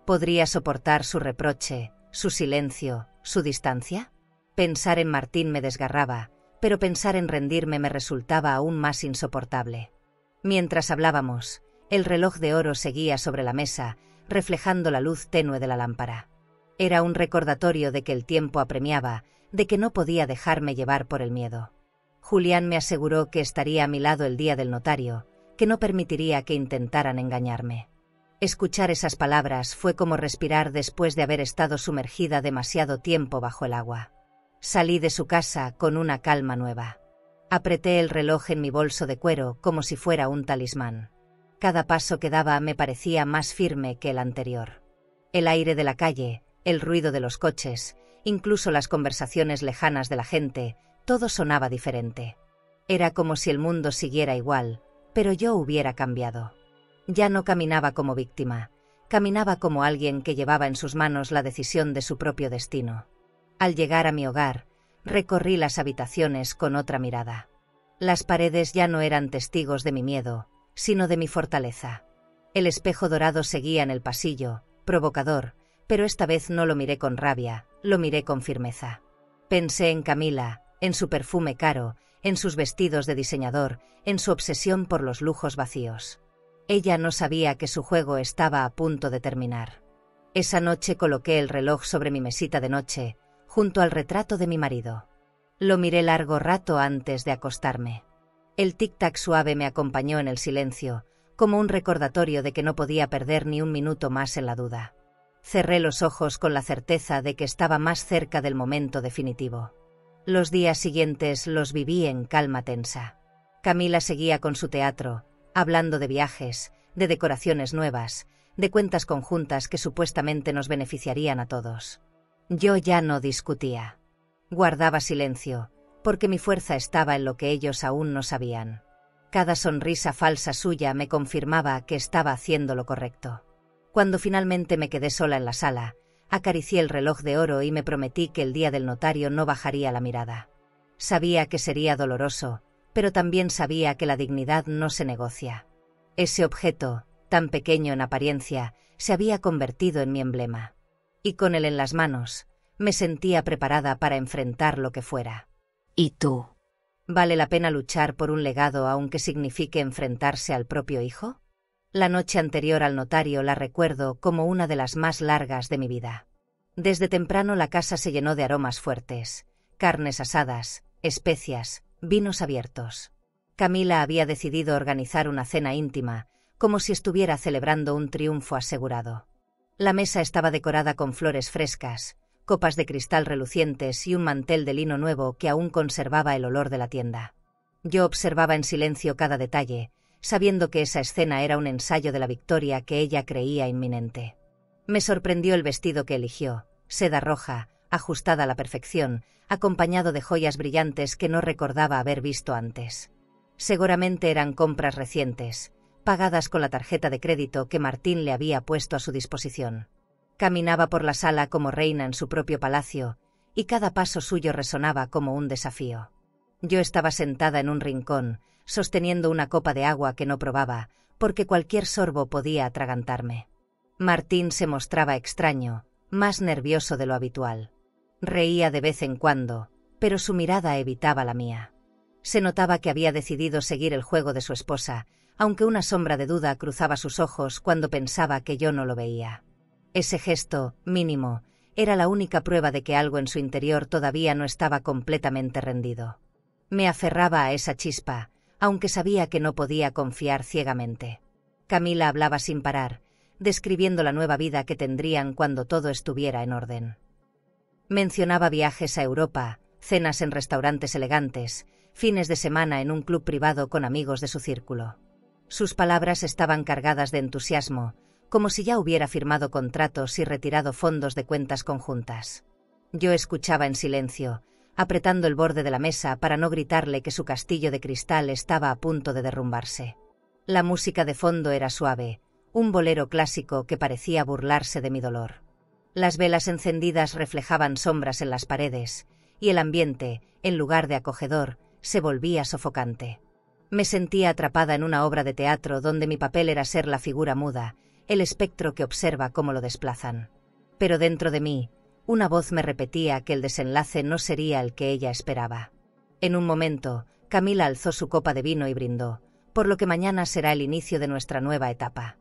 ¿Podría soportar su reproche, su silencio, su distancia? Pensar en Martín me desgarraba, pero pensar en rendirme me resultaba aún más insoportable. Mientras hablábamos, el reloj de oro seguía sobre la mesa, reflejando la luz tenue de la lámpara. Era un recordatorio de que el tiempo apremiaba, de que no podía dejarme llevar por el miedo. Julián me aseguró que estaría a mi lado el día del notario, que no permitiría que intentaran engañarme. Escuchar esas palabras fue como respirar después de haber estado sumergida demasiado tiempo bajo el agua. Salí de su casa con una calma nueva. Apreté el reloj en mi bolso de cuero como si fuera un talismán. Cada paso que daba me parecía más firme que el anterior. El aire de la calle, el ruido de los coches, incluso las conversaciones lejanas de la gente, todo sonaba diferente. Era como si el mundo siguiera igual, pero yo hubiera cambiado. Ya no caminaba como víctima, caminaba como alguien que llevaba en sus manos la decisión de su propio destino. Al llegar a mi hogar, recorrí las habitaciones con otra mirada. Las paredes ya no eran testigos de mi miedo, sino de mi fortaleza. El espejo dorado seguía en el pasillo, provocador, pero esta vez no lo miré con rabia, lo miré con firmeza. Pensé en Camila, en su perfume caro, en sus vestidos de diseñador, en su obsesión por los lujos vacíos. Ella no sabía que su juego estaba a punto de terminar. Esa noche coloqué el reloj sobre mi mesita de noche, junto al retrato de mi marido. Lo miré largo rato antes de acostarme. El tic-tac suave me acompañó en el silencio, como un recordatorio de que no podía perder ni un minuto más en la duda. Cerré los ojos con la certeza de que estaba más cerca del momento definitivo. Los días siguientes los viví en calma tensa. Camila seguía con su teatro, hablando de viajes, de decoraciones nuevas, de cuentas conjuntas que supuestamente nos beneficiarían a todos. Yo ya no discutía. Guardaba silencio, porque mi fuerza estaba en lo que ellos aún no sabían. Cada sonrisa falsa suya me confirmaba que estaba haciendo lo correcto. Cuando finalmente me quedé sola en la sala, acaricié el reloj de oro y me prometí que el día del notario no bajaría la mirada. Sabía que sería doloroso, pero también sabía que la dignidad no se negocia. Ese objeto, tan pequeño en apariencia, se había convertido en mi emblema. Y con él en las manos, me sentía preparada para enfrentar lo que fuera. ¿Y tú? ¿Vale la pena luchar por un legado aunque signifique enfrentarse al propio hijo? La noche anterior al notario la recuerdo como una de las más largas de mi vida. Desde temprano la casa se llenó de aromas fuertes, carnes asadas, especias, vinos abiertos. Camila había decidido organizar una cena íntima, como si estuviera celebrando un triunfo asegurado. La mesa estaba decorada con flores frescas, copas de cristal relucientes y un mantel de lino nuevo que aún conservaba el olor de la tienda. Yo observaba en silencio cada detalle, sabiendo que esa escena era un ensayo de la victoria que ella creía inminente. Me sorprendió el vestido que eligió, seda roja, ajustada a la perfección, acompañado de joyas brillantes que no recordaba haber visto antes. Seguramente eran compras recientes, pagadas con la tarjeta de crédito que Martín le había puesto a su disposición. Caminaba por la sala como reina en su propio palacio, y cada paso suyo resonaba como un desafío. Yo estaba sentada en un rincón, sosteniendo una copa de agua que no probaba, porque cualquier sorbo podía atragantarme. Martín se mostraba extraño, más nervioso de lo habitual. Reía de vez en cuando, pero su mirada evitaba la mía. Se notaba que había decidido seguir el juego de su esposa, aunque una sombra de duda cruzaba sus ojos cuando pensaba que yo no lo veía. Ese gesto, mínimo, era la única prueba de que algo en su interior todavía no estaba completamente rendido. Me aferraba a esa chispa, aunque sabía que no podía confiar ciegamente. Camila hablaba sin parar, describiendo la nueva vida que tendrían cuando todo estuviera en orden. Mencionaba viajes a Europa, cenas en restaurantes elegantes, fines de semana en un club privado con amigos de su círculo. Sus palabras estaban cargadas de entusiasmo, como si ya hubiera firmado contratos y retirado fondos de cuentas conjuntas. Yo escuchaba en silencio, apretando el borde de la mesa para no gritarle que su castillo de cristal estaba a punto de derrumbarse. La música de fondo era suave, un bolero clásico que parecía burlarse de mi dolor. Las velas encendidas reflejaban sombras en las paredes, y el ambiente, en lugar de acogedor, se volvía sofocante. Me sentía atrapada en una obra de teatro donde mi papel era ser la figura muda, el espectro que observa cómo lo desplazan. Pero dentro de mí, una voz me repetía que el desenlace no sería el que ella esperaba. En un momento, Camila alzó su copa de vino y brindó, por lo que mañana será el inicio de nuestra nueva etapa.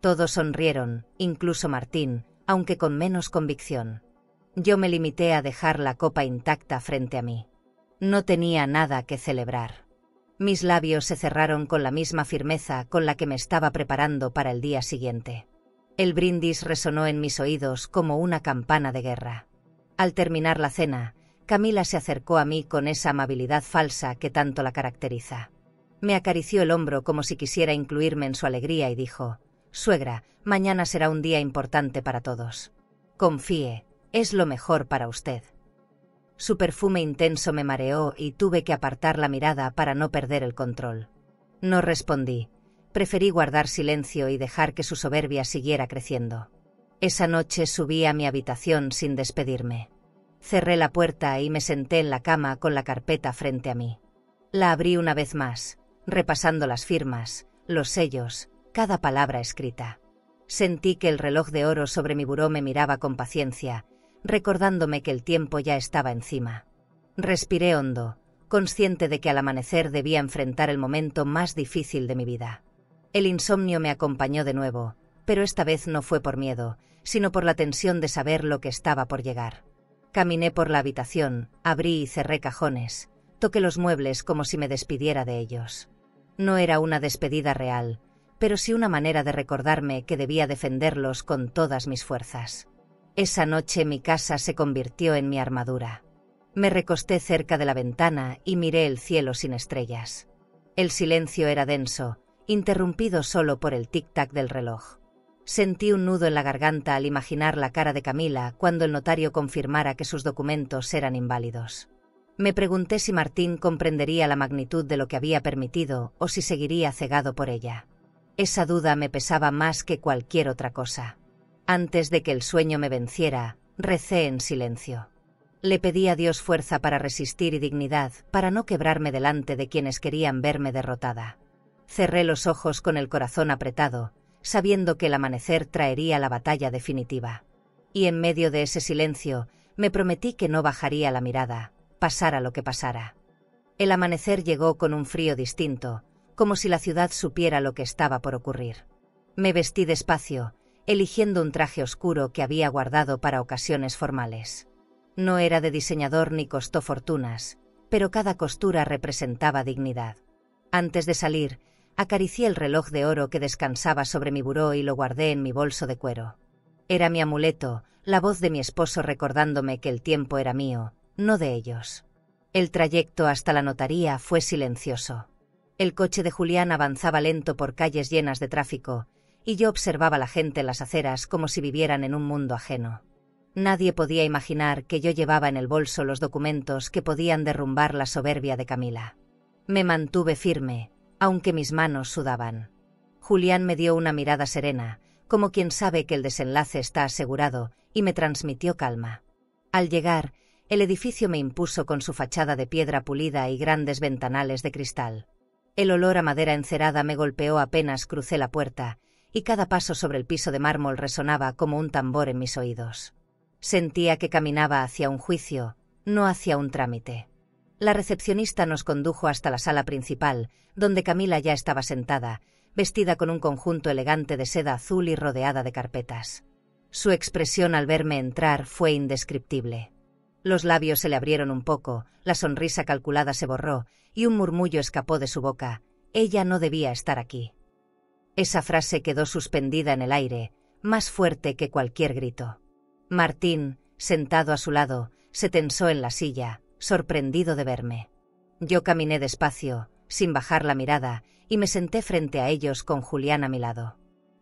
Todos sonrieron, incluso Martín, aunque con menos convicción. Yo me limité a dejar la copa intacta frente a mí. No tenía nada que celebrar. Mis labios se cerraron con la misma firmeza con la que me estaba preparando para el día siguiente. El brindis resonó en mis oídos como una campana de guerra. Al terminar la cena, Camila se acercó a mí con esa amabilidad falsa que tanto la caracteriza. Me acarició el hombro como si quisiera incluirme en su alegría y dijo: «Suegra, mañana será un día importante para todos. Confíe, es lo mejor para usted». Su perfume intenso me mareó y tuve que apartar la mirada para no perder el control. No respondí. Preferí guardar silencio y dejar que su soberbia siguiera creciendo. Esa noche subí a mi habitación sin despedirme. Cerré la puerta y me senté en la cama con la carpeta frente a mí. La abrí una vez más, repasando las firmas, los sellos, cada palabra escrita. Sentí que el reloj de oro sobre mi buró me miraba con paciencia, recordándome que el tiempo ya estaba encima. Respiré hondo, consciente de que al amanecer debía enfrentar el momento más difícil de mi vida. El insomnio me acompañó de nuevo, pero esta vez no fue por miedo, sino por la tensión de saber lo que estaba por llegar. Caminé por la habitación, abrí y cerré cajones, toqué los muebles como si me despidiera de ellos. No era una despedida real, pero sí una manera de recordarme que debía defenderlos con todas mis fuerzas. Esa noche mi casa se convirtió en mi armadura. Me recosté cerca de la ventana y miré el cielo sin estrellas. El silencio era denso, interrumpido solo por el tic-tac del reloj. Sentí un nudo en la garganta al imaginar la cara de Camila cuando el notario confirmara que sus documentos eran inválidos. Me pregunté si Martín comprendería la magnitud de lo que había permitido o si seguiría cegado por ella. Esa duda me pesaba más que cualquier otra cosa. Antes de que el sueño me venciera, recé en silencio. Le pedí a Dios fuerza para resistir y dignidad, para no quebrarme delante de quienes querían verme derrotada. Cerré los ojos con el corazón apretado, sabiendo que el amanecer traería la batalla definitiva. Y en medio de ese silencio, me prometí que no bajaría la mirada, pasara lo que pasara. El amanecer llegó con un frío distinto, como si la ciudad supiera lo que estaba por ocurrir. Me vestí despacio, eligiendo un traje oscuro que había guardado para ocasiones formales. No era de diseñador ni costó fortunas, pero cada costura representaba dignidad. Antes de salir, acaricié el reloj de oro que descansaba sobre mi buró y lo guardé en mi bolso de cuero. Era mi amuleto, la voz de mi esposo recordándome que el tiempo era mío, no de ellos. El trayecto hasta la notaría fue silencioso. El coche de Julián avanzaba lento por calles llenas de tráfico, y yo observaba a la gente en las aceras como si vivieran en un mundo ajeno. Nadie podía imaginar que yo llevaba en el bolso los documentos que podían derrumbar la soberbia de Camila. Me mantuve firme, aunque mis manos sudaban. Julián me dio una mirada serena, como quien sabe que el desenlace está asegurado, y me transmitió calma. Al llegar, el edificio me impuso con su fachada de piedra pulida y grandes ventanales de cristal. El olor a madera encerada me golpeó apenas crucé la puerta, y cada paso sobre el piso de mármol resonaba como un tambor en mis oídos. Sentía que caminaba hacia un juicio, no hacia un trámite. La recepcionista nos condujo hasta la sala principal, donde Camila ya estaba sentada, vestida con un conjunto elegante de seda azul y rodeada de carpetas. Su expresión al verme entrar fue indescriptible. Los labios se le abrieron un poco, la sonrisa calculada se borró, y un murmullo escapó de su boca: «Ella no debía estar aquí». Esa frase quedó suspendida en el aire, más fuerte que cualquier grito. Martín, sentado a su lado, se tensó en la silla, sorprendido de verme. Yo caminé despacio, sin bajar la mirada, y me senté frente a ellos con Julián a mi lado.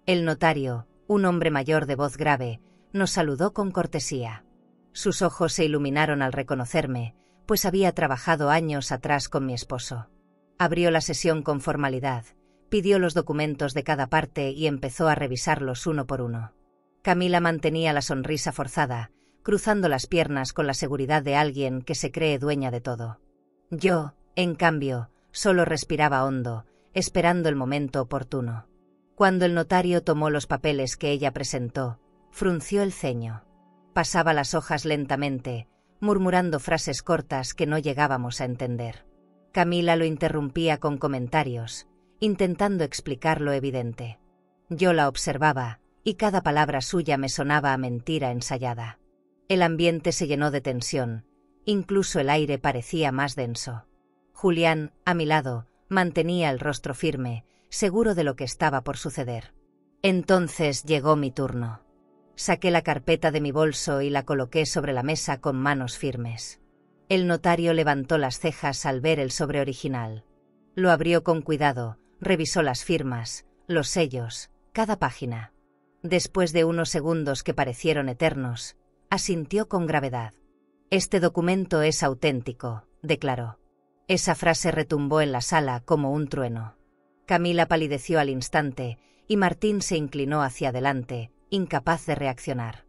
El notario, un hombre mayor de voz grave, nos saludó con cortesía. Sus ojos se iluminaron al reconocerme, pues había trabajado años atrás con mi esposo. Abrió la sesión con formalidad, pidió los documentos de cada parte y empezó a revisarlos uno por uno. Camila mantenía la sonrisa forzada, cruzando las piernas con la seguridad de alguien que se cree dueña de todo. Yo, en cambio, solo respiraba hondo, esperando el momento oportuno. Cuando el notario tomó los papeles que ella presentó, frunció el ceño. Pasaba las hojas lentamente, murmurando frases cortas que no llegábamos a entender. Camila lo interrumpía con comentarios, intentando explicar lo evidente. Yo la observaba, y cada palabra suya me sonaba a mentira ensayada. El ambiente se llenó de tensión, incluso el aire parecía más denso. Julián, a mi lado, mantenía el rostro firme, seguro de lo que estaba por suceder. Entonces llegó mi turno. Saqué la carpeta de mi bolso y la coloqué sobre la mesa con manos firmes. El notario levantó las cejas al ver el sobre original. Lo abrió con cuidado, revisó las firmas, los sellos, cada página. Después de unos segundos que parecieron eternos, asintió con gravedad. «Este documento es auténtico», declaró. Esa frase retumbó en la sala como un trueno. Camila palideció al instante, y Martín se inclinó hacia adelante, incapaz de reaccionar.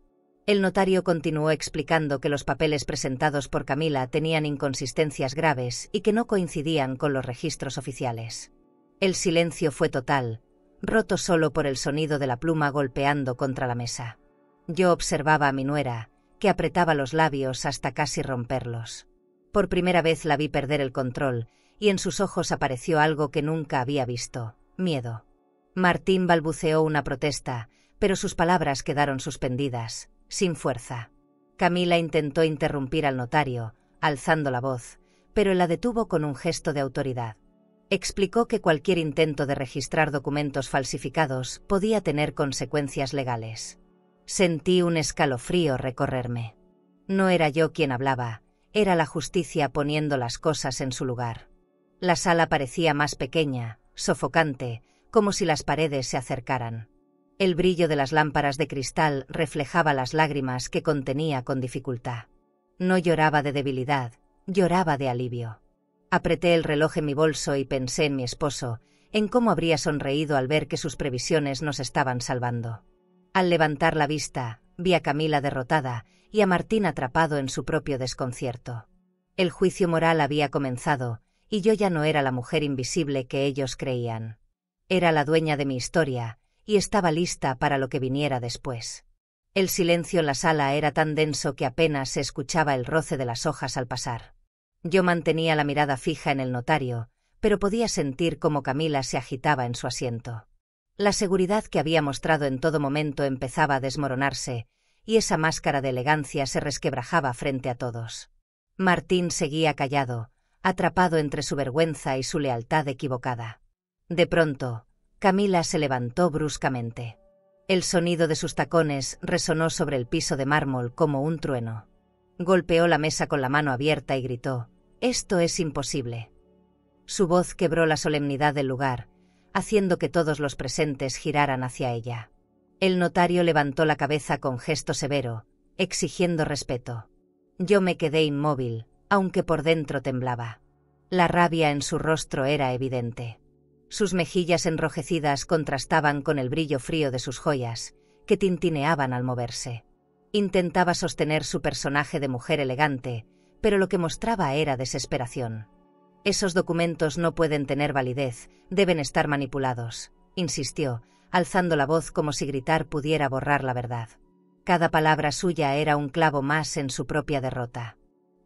El notario continuó explicando que los papeles presentados por Camila tenían inconsistencias graves y que no coincidían con los registros oficiales. El silencio fue total, roto solo por el sonido de la pluma golpeando contra la mesa. Yo observaba a mi nuera, que apretaba los labios hasta casi romperlos. Por primera vez la vi perder el control, y en sus ojos apareció algo que nunca había visto: miedo. Martín balbuceó una protesta, pero sus palabras quedaron suspendidas, sin fuerza. Camila intentó interrumpir al notario, alzando la voz, pero él la detuvo con un gesto de autoridad. Explicó que cualquier intento de registrar documentos falsificados podía tener consecuencias legales. Sentí un escalofrío recorrerme. No era yo quien hablaba, era la justicia poniendo las cosas en su lugar. La sala parecía más pequeña, sofocante, como si las paredes se acercaran. El brillo de las lámparas de cristal reflejaba las lágrimas que contenía con dificultad. No lloraba de debilidad, lloraba de alivio. Apreté el reloj en mi bolso y pensé en mi esposo, en cómo habría sonreído al ver que sus previsiones nos estaban salvando. Al levantar la vista, vi a Camila derrotada y a Martín atrapado en su propio desconcierto. El juicio moral había comenzado, y yo ya no era la mujer invisible que ellos creían. Era la dueña de mi historia, y estaba lista para lo que viniera después. El silencio en la sala era tan denso que apenas se escuchaba el roce de las hojas al pasar. Yo mantenía la mirada fija en el notario, pero podía sentir cómo Camila se agitaba en su asiento. La seguridad que había mostrado en todo momento empezaba a desmoronarse, y esa máscara de elegancia se resquebrajaba frente a todos. Martín seguía callado, atrapado entre su vergüenza y su lealtad equivocada. De pronto, Camila se levantó bruscamente. El sonido de sus tacones resonó sobre el piso de mármol como un trueno. Golpeó la mesa con la mano abierta y gritó: «Esto es imposible». Su voz quebró la solemnidad del lugar, haciendo que todos los presentes giraran hacia ella. El notario levantó la cabeza con gesto severo, exigiendo respeto. Yo me quedé inmóvil, aunque por dentro temblaba. La rabia en su rostro era evidente. Sus mejillas enrojecidas contrastaban con el brillo frío de sus joyas, que tintineaban al moverse. Intentaba sostener su personaje de mujer elegante, pero lo que mostraba era desesperación. Esos documentos no pueden tener validez, deben estar manipulados, insistió, alzando la voz como si gritar pudiera borrar la verdad. Cada palabra suya era un clavo más en su propia derrota.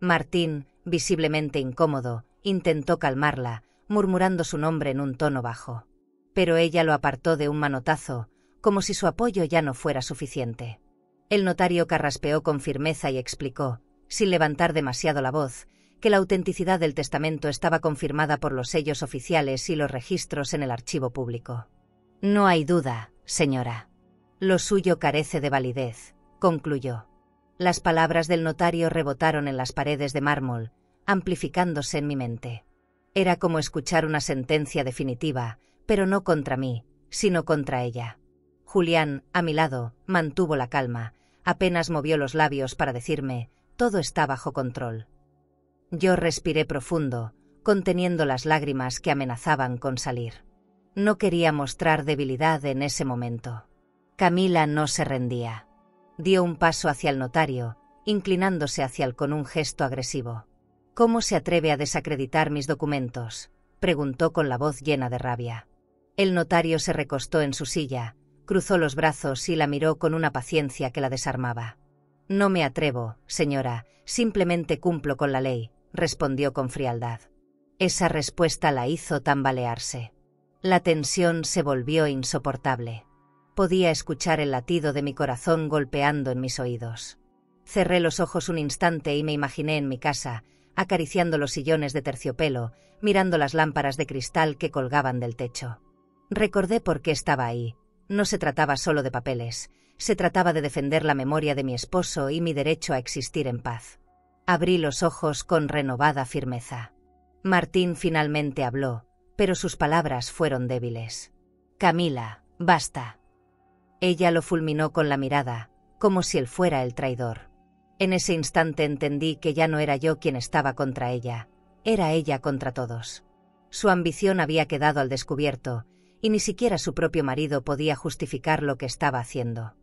Martín, visiblemente incómodo, intentó calmarla, murmurando su nombre en un tono bajo. Pero ella lo apartó de un manotazo, como si su apoyo ya no fuera suficiente. El notario carraspeó con firmeza y explicó, sin levantar demasiado la voz, que la autenticidad del testamento estaba confirmada por los sellos oficiales y los registros en el archivo público. No hay duda, señora. Lo suyo carece de validez, concluyó. Las palabras del notario rebotaron en las paredes de mármol, amplificándose en mi mente. Era como escuchar una sentencia definitiva, pero no contra mí, sino contra ella. Julián, a mi lado, mantuvo la calma, apenas movió los labios para decirme, todo está bajo control. Yo respiré profundo, conteniendo las lágrimas que amenazaban con salir. No quería mostrar debilidad en ese momento. Camila no se rendía. Dio un paso hacia el notario, inclinándose hacia él con un gesto agresivo. «¿Cómo se atreve a desacreditar mis documentos?», preguntó con la voz llena de rabia. El notario se recostó en su silla, cruzó los brazos y la miró con una paciencia que la desarmaba. «No me atrevo, señora, simplemente cumplo con la ley», respondió con frialdad. Esa respuesta la hizo tambalearse. La tensión se volvió insoportable. Podía escuchar el latido de mi corazón golpeando en mis oídos. Cerré los ojos un instante y me imaginé en mi casa, acariciando los sillones de terciopelo, mirando las lámparas de cristal que colgaban del techo. Recordé por qué estaba ahí. No se trataba solo de papeles, se trataba de defender la memoria de mi esposo y mi derecho a existir en paz. Abrí los ojos con renovada firmeza. Martín finalmente habló, pero sus palabras fueron débiles. «Camila, basta». Ella lo fulminó con la mirada, como si él fuera el traidor. En ese instante entendí que ya no era yo quien estaba contra ella, era ella contra todos. Su ambición había quedado al descubierto, y ni siquiera su propio marido podía justificar lo que estaba haciendo.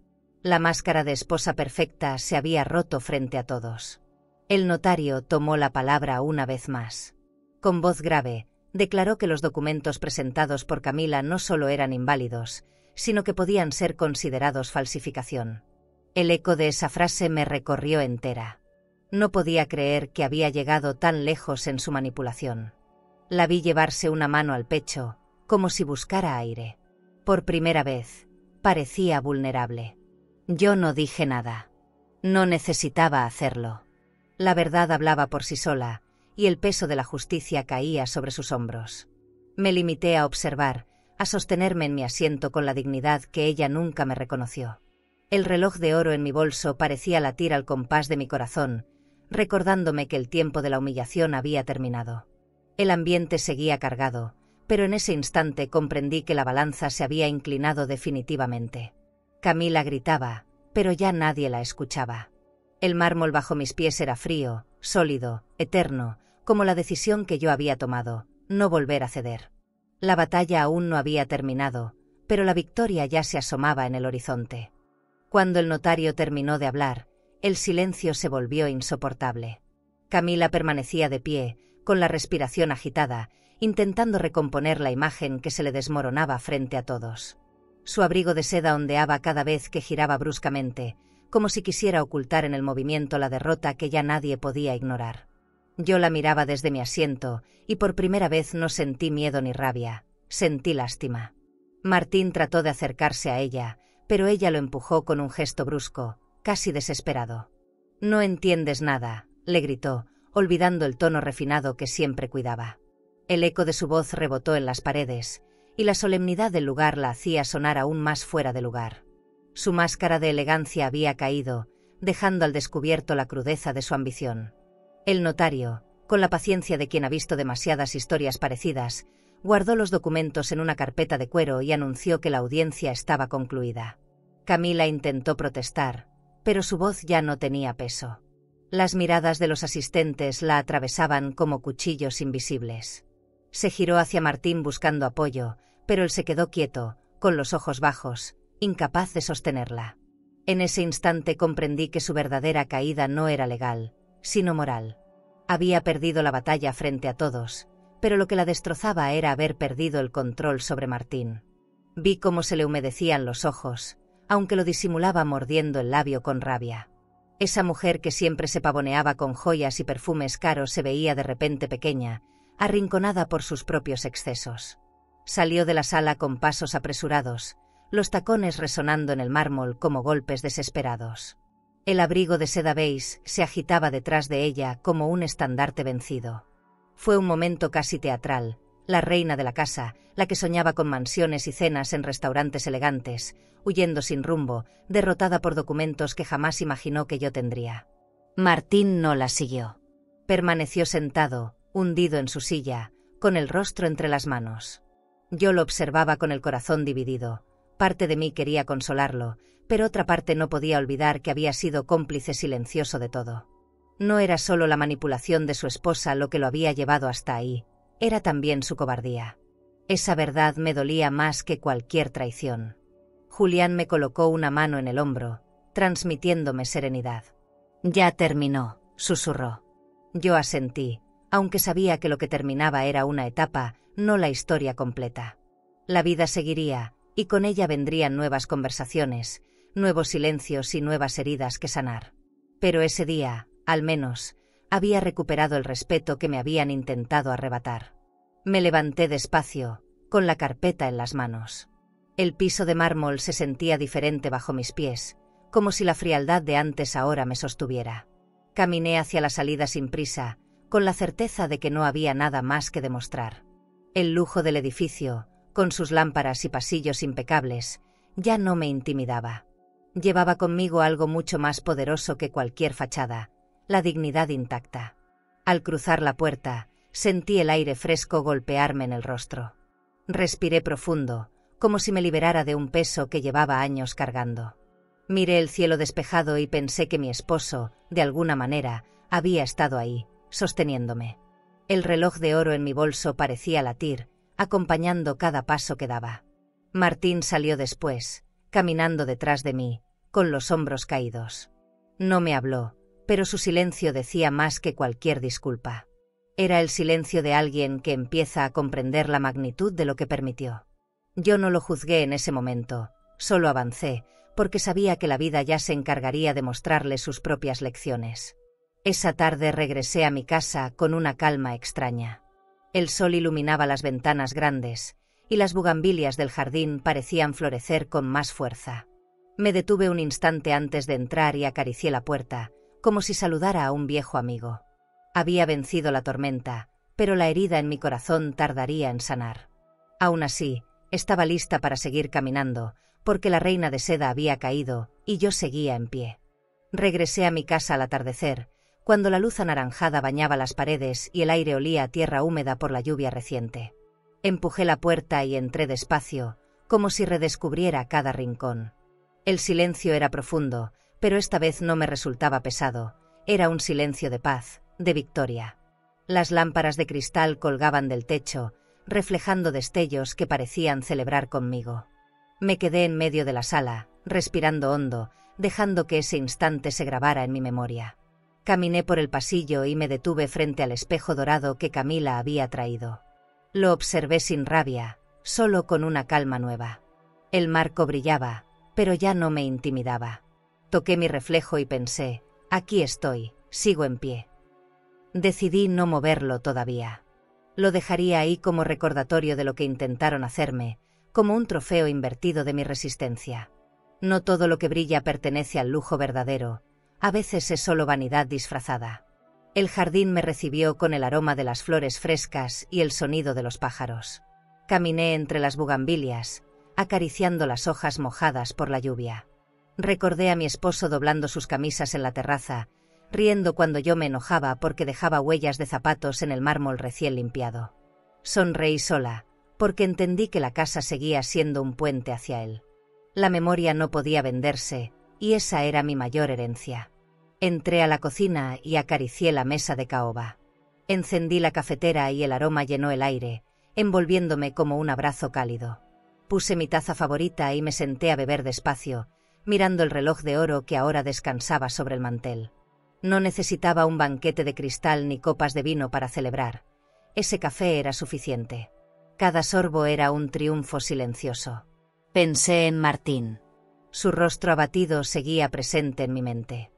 La máscara de esposa perfecta se había roto frente a todos. El notario tomó la palabra una vez más. Con voz grave, declaró que los documentos presentados por Camila no solo eran inválidos, sino que podían ser considerados falsificación. El eco de esa frase me recorrió entera. No podía creer que había llegado tan lejos en su manipulación. La vi llevarse una mano al pecho, como si buscara aire. Por primera vez, parecía vulnerable. Yo no dije nada. No necesitaba hacerlo. La verdad hablaba por sí sola, y el peso de la justicia caía sobre sus hombros. Me limité a observar, a sostenerme en mi asiento con la dignidad que ella nunca me reconoció. El reloj de oro en mi bolso parecía latir al compás de mi corazón, recordándome que el tiempo de la humillación había terminado. El ambiente seguía cargado, pero en ese instante comprendí que la balanza se había inclinado definitivamente. Camila gritaba, pero ya nadie la escuchaba. El mármol bajo mis pies era frío, sólido, eterno, como la decisión que yo había tomado, no volver a ceder. La batalla aún no había terminado, pero la victoria ya se asomaba en el horizonte. Cuando el notario terminó de hablar, el silencio se volvió insoportable. Camila permanecía de pie, con la respiración agitada, intentando recomponer la imagen que se le desmoronaba frente a todos. Su abrigo de seda ondeaba cada vez que giraba bruscamente, como si quisiera ocultar en el movimiento la derrota que ya nadie podía ignorar. Yo la miraba desde mi asiento, y por primera vez no sentí miedo ni rabia, sentí lástima. Martín trató de acercarse a ella, pero ella lo empujó con un gesto brusco, casi desesperado. «No entiendes nada», le gritó, olvidando el tono refinado que siempre cuidaba. El eco de su voz rebotó en las paredes, y la solemnidad del lugar la hacía sonar aún más fuera de lugar. Su máscara de elegancia había caído, dejando al descubierto la crudeza de su ambición. El notario, con la paciencia de quien ha visto demasiadas historias parecidas, guardó los documentos en una carpeta de cuero y anunció que la audiencia estaba concluida. Camila intentó protestar, pero su voz ya no tenía peso. Las miradas de los asistentes la atravesaban como cuchillos invisibles. Se giró hacia Martín buscando apoyo, pero él se quedó quieto, con los ojos bajos, incapaz de sostenerla. En ese instante comprendí que su verdadera caída no era legal, sino moral. Había perdido la batalla frente a todos, pero lo que la destrozaba era haber perdido el control sobre Martín. Vi cómo se le humedecían los ojos, aunque lo disimulaba mordiendo el labio con rabia. Esa mujer que siempre se pavoneaba con joyas y perfumes caros se veía de repente pequeña, arrinconada por sus propios excesos. Salió de la sala con pasos apresurados, los tacones resonando en el mármol como golpes desesperados. El abrigo de seda beige se agitaba detrás de ella como un estandarte vencido. Fue un momento casi teatral. La reina de la casa, la que soñaba con mansiones y cenas en restaurantes elegantes, huyendo sin rumbo, derrotada por documentos que jamás imaginó que yo tendría. Martín no la siguió. Permaneció sentado, hundido en su silla, con el rostro entre las manos. Yo lo observaba con el corazón dividido. Parte de mí quería consolarlo, pero otra parte no podía olvidar que había sido cómplice silencioso de todo. No era solo la manipulación de su esposa lo que lo había llevado hasta ahí, era también su cobardía. Esa verdad me dolía más que cualquier traición. Julián me colocó una mano en el hombro, transmitiéndome serenidad. «Ya terminó», susurró. Yo asentí, aunque sabía que lo que terminaba era una etapa, no la historia completa. La vida seguiría, y con ella vendrían nuevas conversaciones, nuevos silencios y nuevas heridas que sanar. Pero ese día, al menos, había recuperado el respeto que me habían intentado arrebatar. Me levanté despacio, con la carpeta en las manos. El piso de mármol se sentía diferente bajo mis pies, como si la frialdad de antes ahora me sostuviera. Caminé hacia la salida sin prisa, con la certeza de que no había nada más que demostrar. El lujo del edificio, con sus lámparas y pasillos impecables, ya no me intimidaba. Llevaba conmigo algo mucho más poderoso que cualquier fachada, la dignidad intacta. Al cruzar la puerta, sentí el aire fresco golpearme en el rostro. Respiré profundo, como si me liberara de un peso que llevaba años cargando. Miré el cielo despejado y pensé que mi esposo, de alguna manera, había estado ahí, sosteniéndome. El reloj de oro en mi bolso parecía latir, acompañando cada paso que daba. Martín salió después, caminando detrás de mí, con los hombros caídos. No me habló, pero su silencio decía más que cualquier disculpa. Era el silencio de alguien que empieza a comprender la magnitud de lo que permitió. Yo no lo juzgué en ese momento, solo avancé, porque sabía que la vida ya se encargaría de mostrarle sus propias lecciones. Esa tarde regresé a mi casa con una calma extraña. El sol iluminaba las ventanas grandes, y las bugambilias del jardín parecían florecer con más fuerza. Me detuve un instante antes de entrar y acaricié la puerta, como si saludara a un viejo amigo. Había vencido la tormenta, pero la herida en mi corazón tardaría en sanar. Aún así, estaba lista para seguir caminando, porque la reina de seda había caído, y yo seguía en pie. Regresé a mi casa al atardecer, cuando la luz anaranjada bañaba las paredes y el aire olía a tierra húmeda por la lluvia reciente. Empujé la puerta y entré despacio, como si redescubriera cada rincón. El silencio era profundo, pero esta vez no me resultaba pesado, era un silencio de paz, de victoria. Las lámparas de cristal colgaban del techo, reflejando destellos que parecían celebrar conmigo. Me quedé en medio de la sala, respirando hondo, dejando que ese instante se grabara en mi memoria. Caminé por el pasillo y me detuve frente al espejo dorado que Camila había traído. Lo observé sin rabia, solo con una calma nueva. El marco brillaba, pero ya no me intimidaba. Toqué mi reflejo y pensé, aquí estoy, sigo en pie. Decidí no moverlo todavía. Lo dejaría ahí como recordatorio de lo que intentaron hacerme, como un trofeo invertido de mi resistencia. No todo lo que brilla pertenece al lujo verdadero, a veces es solo vanidad disfrazada. El jardín me recibió con el aroma de las flores frescas y el sonido de los pájaros. Caminé entre las bugambilias, acariciando las hojas mojadas por la lluvia. Recordé a mi esposo doblando sus camisas en la terraza, riendo cuando yo me enojaba porque dejaba huellas de zapatos en el mármol recién limpiado. Sonreí sola, porque entendí que la casa seguía siendo un puente hacia él. La memoria no podía venderse, y esa era mi mayor herencia. Entré a la cocina y acaricié la mesa de caoba. Encendí la cafetera y el aroma llenó el aire, envolviéndome como un abrazo cálido. Puse mi taza favorita y me senté a beber despacio, mirando el reloj de oro que ahora descansaba sobre el mantel. No necesitaba un banquete de cristal ni copas de vino para celebrar. Ese café era suficiente. Cada sorbo era un triunfo silencioso. Pensé en Martín. Su rostro abatido seguía presente en mi mente.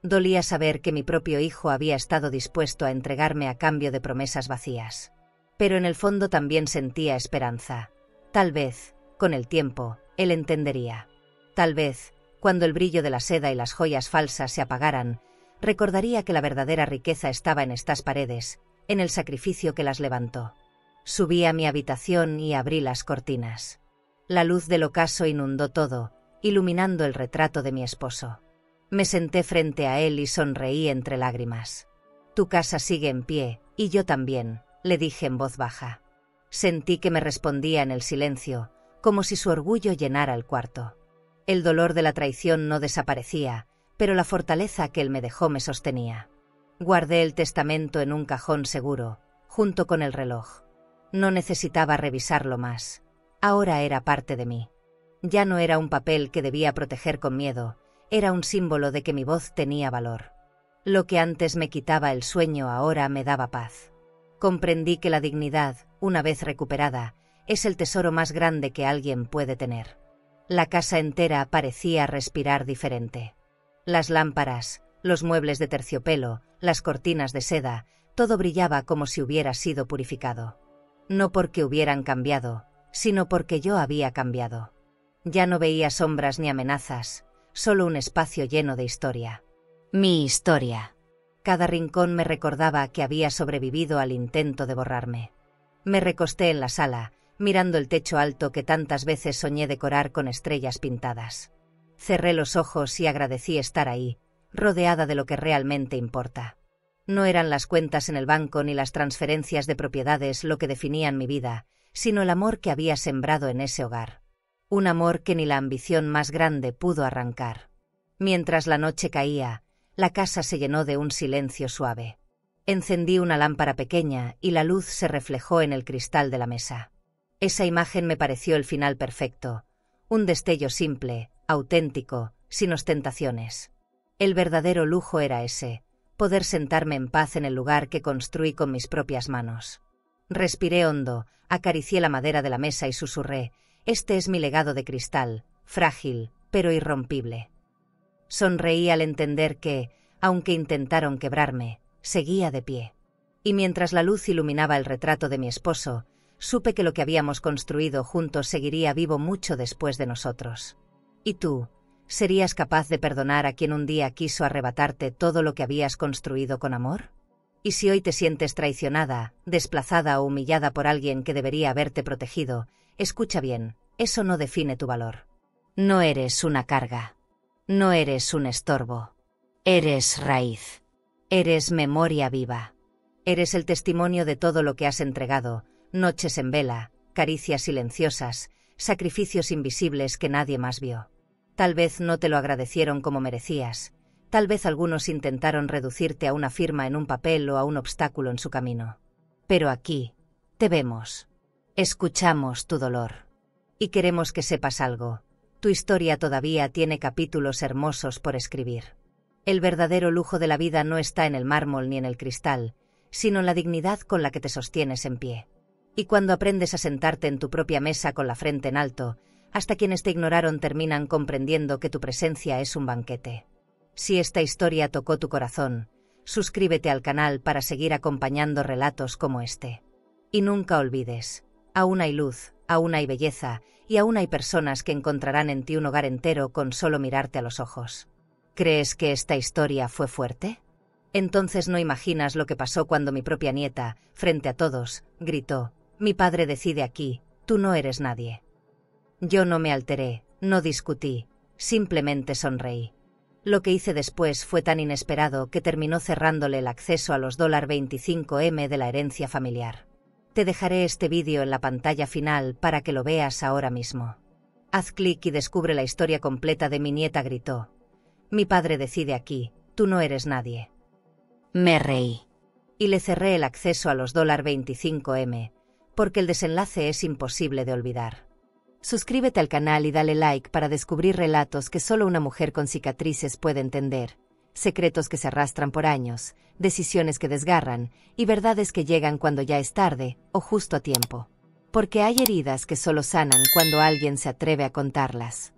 Dolía saber que mi propio hijo había estado dispuesto a entregarme a cambio de promesas vacías. Pero en el fondo también sentía esperanza. Tal vez, con el tiempo, él entendería. Tal vez, cuando el brillo de la seda y las joyas falsas se apagaran, recordaría que la verdadera riqueza estaba en estas paredes, en el sacrificio que las levantó. Subí a mi habitación y abrí las cortinas. La luz del ocaso inundó todo, iluminando el retrato de mi esposo. Me senté frente a él y sonreí entre lágrimas. Tu casa sigue en pie, y yo también, le dije en voz baja. Sentí que me respondía en el silencio, como si su orgullo llenara el cuarto. El dolor de la traición no desaparecía, pero la fortaleza que él me dejó me sostenía. Guardé el testamento en un cajón seguro, junto con el reloj. No necesitaba revisarlo más. Ahora era parte de mí. Ya no era un papel que debía proteger con miedo, era un símbolo de que mi voz tenía valor. Lo que antes me quitaba el sueño ahora me daba paz. Comprendí que la dignidad, una vez recuperada, es el tesoro más grande que alguien puede tener. La casa entera parecía respirar diferente. Las lámparas, los muebles de terciopelo, las cortinas de seda, todo brillaba como si hubiera sido purificado. No porque hubieran cambiado, sino porque yo había cambiado. Ya no veía sombras ni amenazas, solo un espacio lleno de historia. Mi historia. Cada rincón me recordaba que había sobrevivido al intento de borrarme. Me recosté en la sala, mirando el techo alto que tantas veces soñé decorar con estrellas pintadas. Cerré los ojos y agradecí estar ahí, rodeada de lo que realmente importa. No eran las cuentas en el banco ni las transferencias de propiedades lo que definían mi vida, sino el amor que había sembrado en ese hogar. Un amor que ni la ambición más grande pudo arrancar. Mientras la noche caía, la casa se llenó de un silencio suave. Encendí una lámpara pequeña y la luz se reflejó en el cristal de la mesa. Esa imagen me pareció el final perfecto, un destello simple, auténtico, sin ostentaciones. El verdadero lujo era ese, poder sentarme en paz en el lugar que construí con mis propias manos. Respiré hondo, acaricié la madera de la mesa y susurré: este es mi legado de cristal, frágil, pero irrompible. Sonreí al entender que, aunque intentaron quebrarme, seguía de pie. Y mientras la luz iluminaba el retrato de mi esposo, supe que lo que habíamos construido juntos seguiría vivo mucho después de nosotros. ¿Y tú? ¿Serías capaz de perdonar a quien un día quiso arrebatarte todo lo que habías construido con amor? Y si hoy te sientes traicionada, desplazada o humillada por alguien que debería haberte protegido, escucha bien, eso no define tu valor. No eres una carga. No eres un estorbo. Eres raíz. Eres memoria viva. Eres el testimonio de todo lo que has entregado, noches en vela, caricias silenciosas, sacrificios invisibles que nadie más vio. Tal vez no te lo agradecieron como merecías. Tal vez algunos intentaron reducirte a una firma en un papel o a un obstáculo en su camino. Pero aquí, te vemos. Escuchamos tu dolor. Y queremos que sepas algo. Tu historia todavía tiene capítulos hermosos por escribir. El verdadero lujo de la vida no está en el mármol ni en el cristal, sino en la dignidad con la que te sostienes en pie. Y cuando aprendes a sentarte en tu propia mesa con la frente en alto, hasta quienes te ignoraron terminan comprendiendo que tu presencia es un banquete. Si esta historia tocó tu corazón, suscríbete al canal para seguir acompañando relatos como este. Y nunca olvides, aún hay luz, aún hay belleza, y aún hay personas que encontrarán en ti un hogar entero con solo mirarte a los ojos. ¿Crees que esta historia fue fuerte? Entonces no imaginas lo que pasó cuando mi propia nieta, frente a todos, gritó: «Mi padre decide aquí, tú no eres nadie». Yo no me alteré, no discutí, simplemente sonreí. Lo que hice después fue tan inesperado que terminó cerrándole el acceso a los $25M de la herencia familiar. Te dejaré este vídeo en la pantalla final para que lo veas ahora mismo. Haz clic y descubre la historia completa de Mi nieta gritó. Mi padre decide aquí, tú no eres nadie. Me reí. Y le cerré el acceso a los $25M, porque el desenlace es imposible de olvidar. Suscríbete al canal y dale like para descubrir relatos que solo una mujer con cicatrices puede entender, secretos que se arrastran por años, decisiones que desgarran y verdades que llegan cuando ya es tarde o justo a tiempo. Porque hay heridas que solo sanan cuando alguien se atreve a contarlas.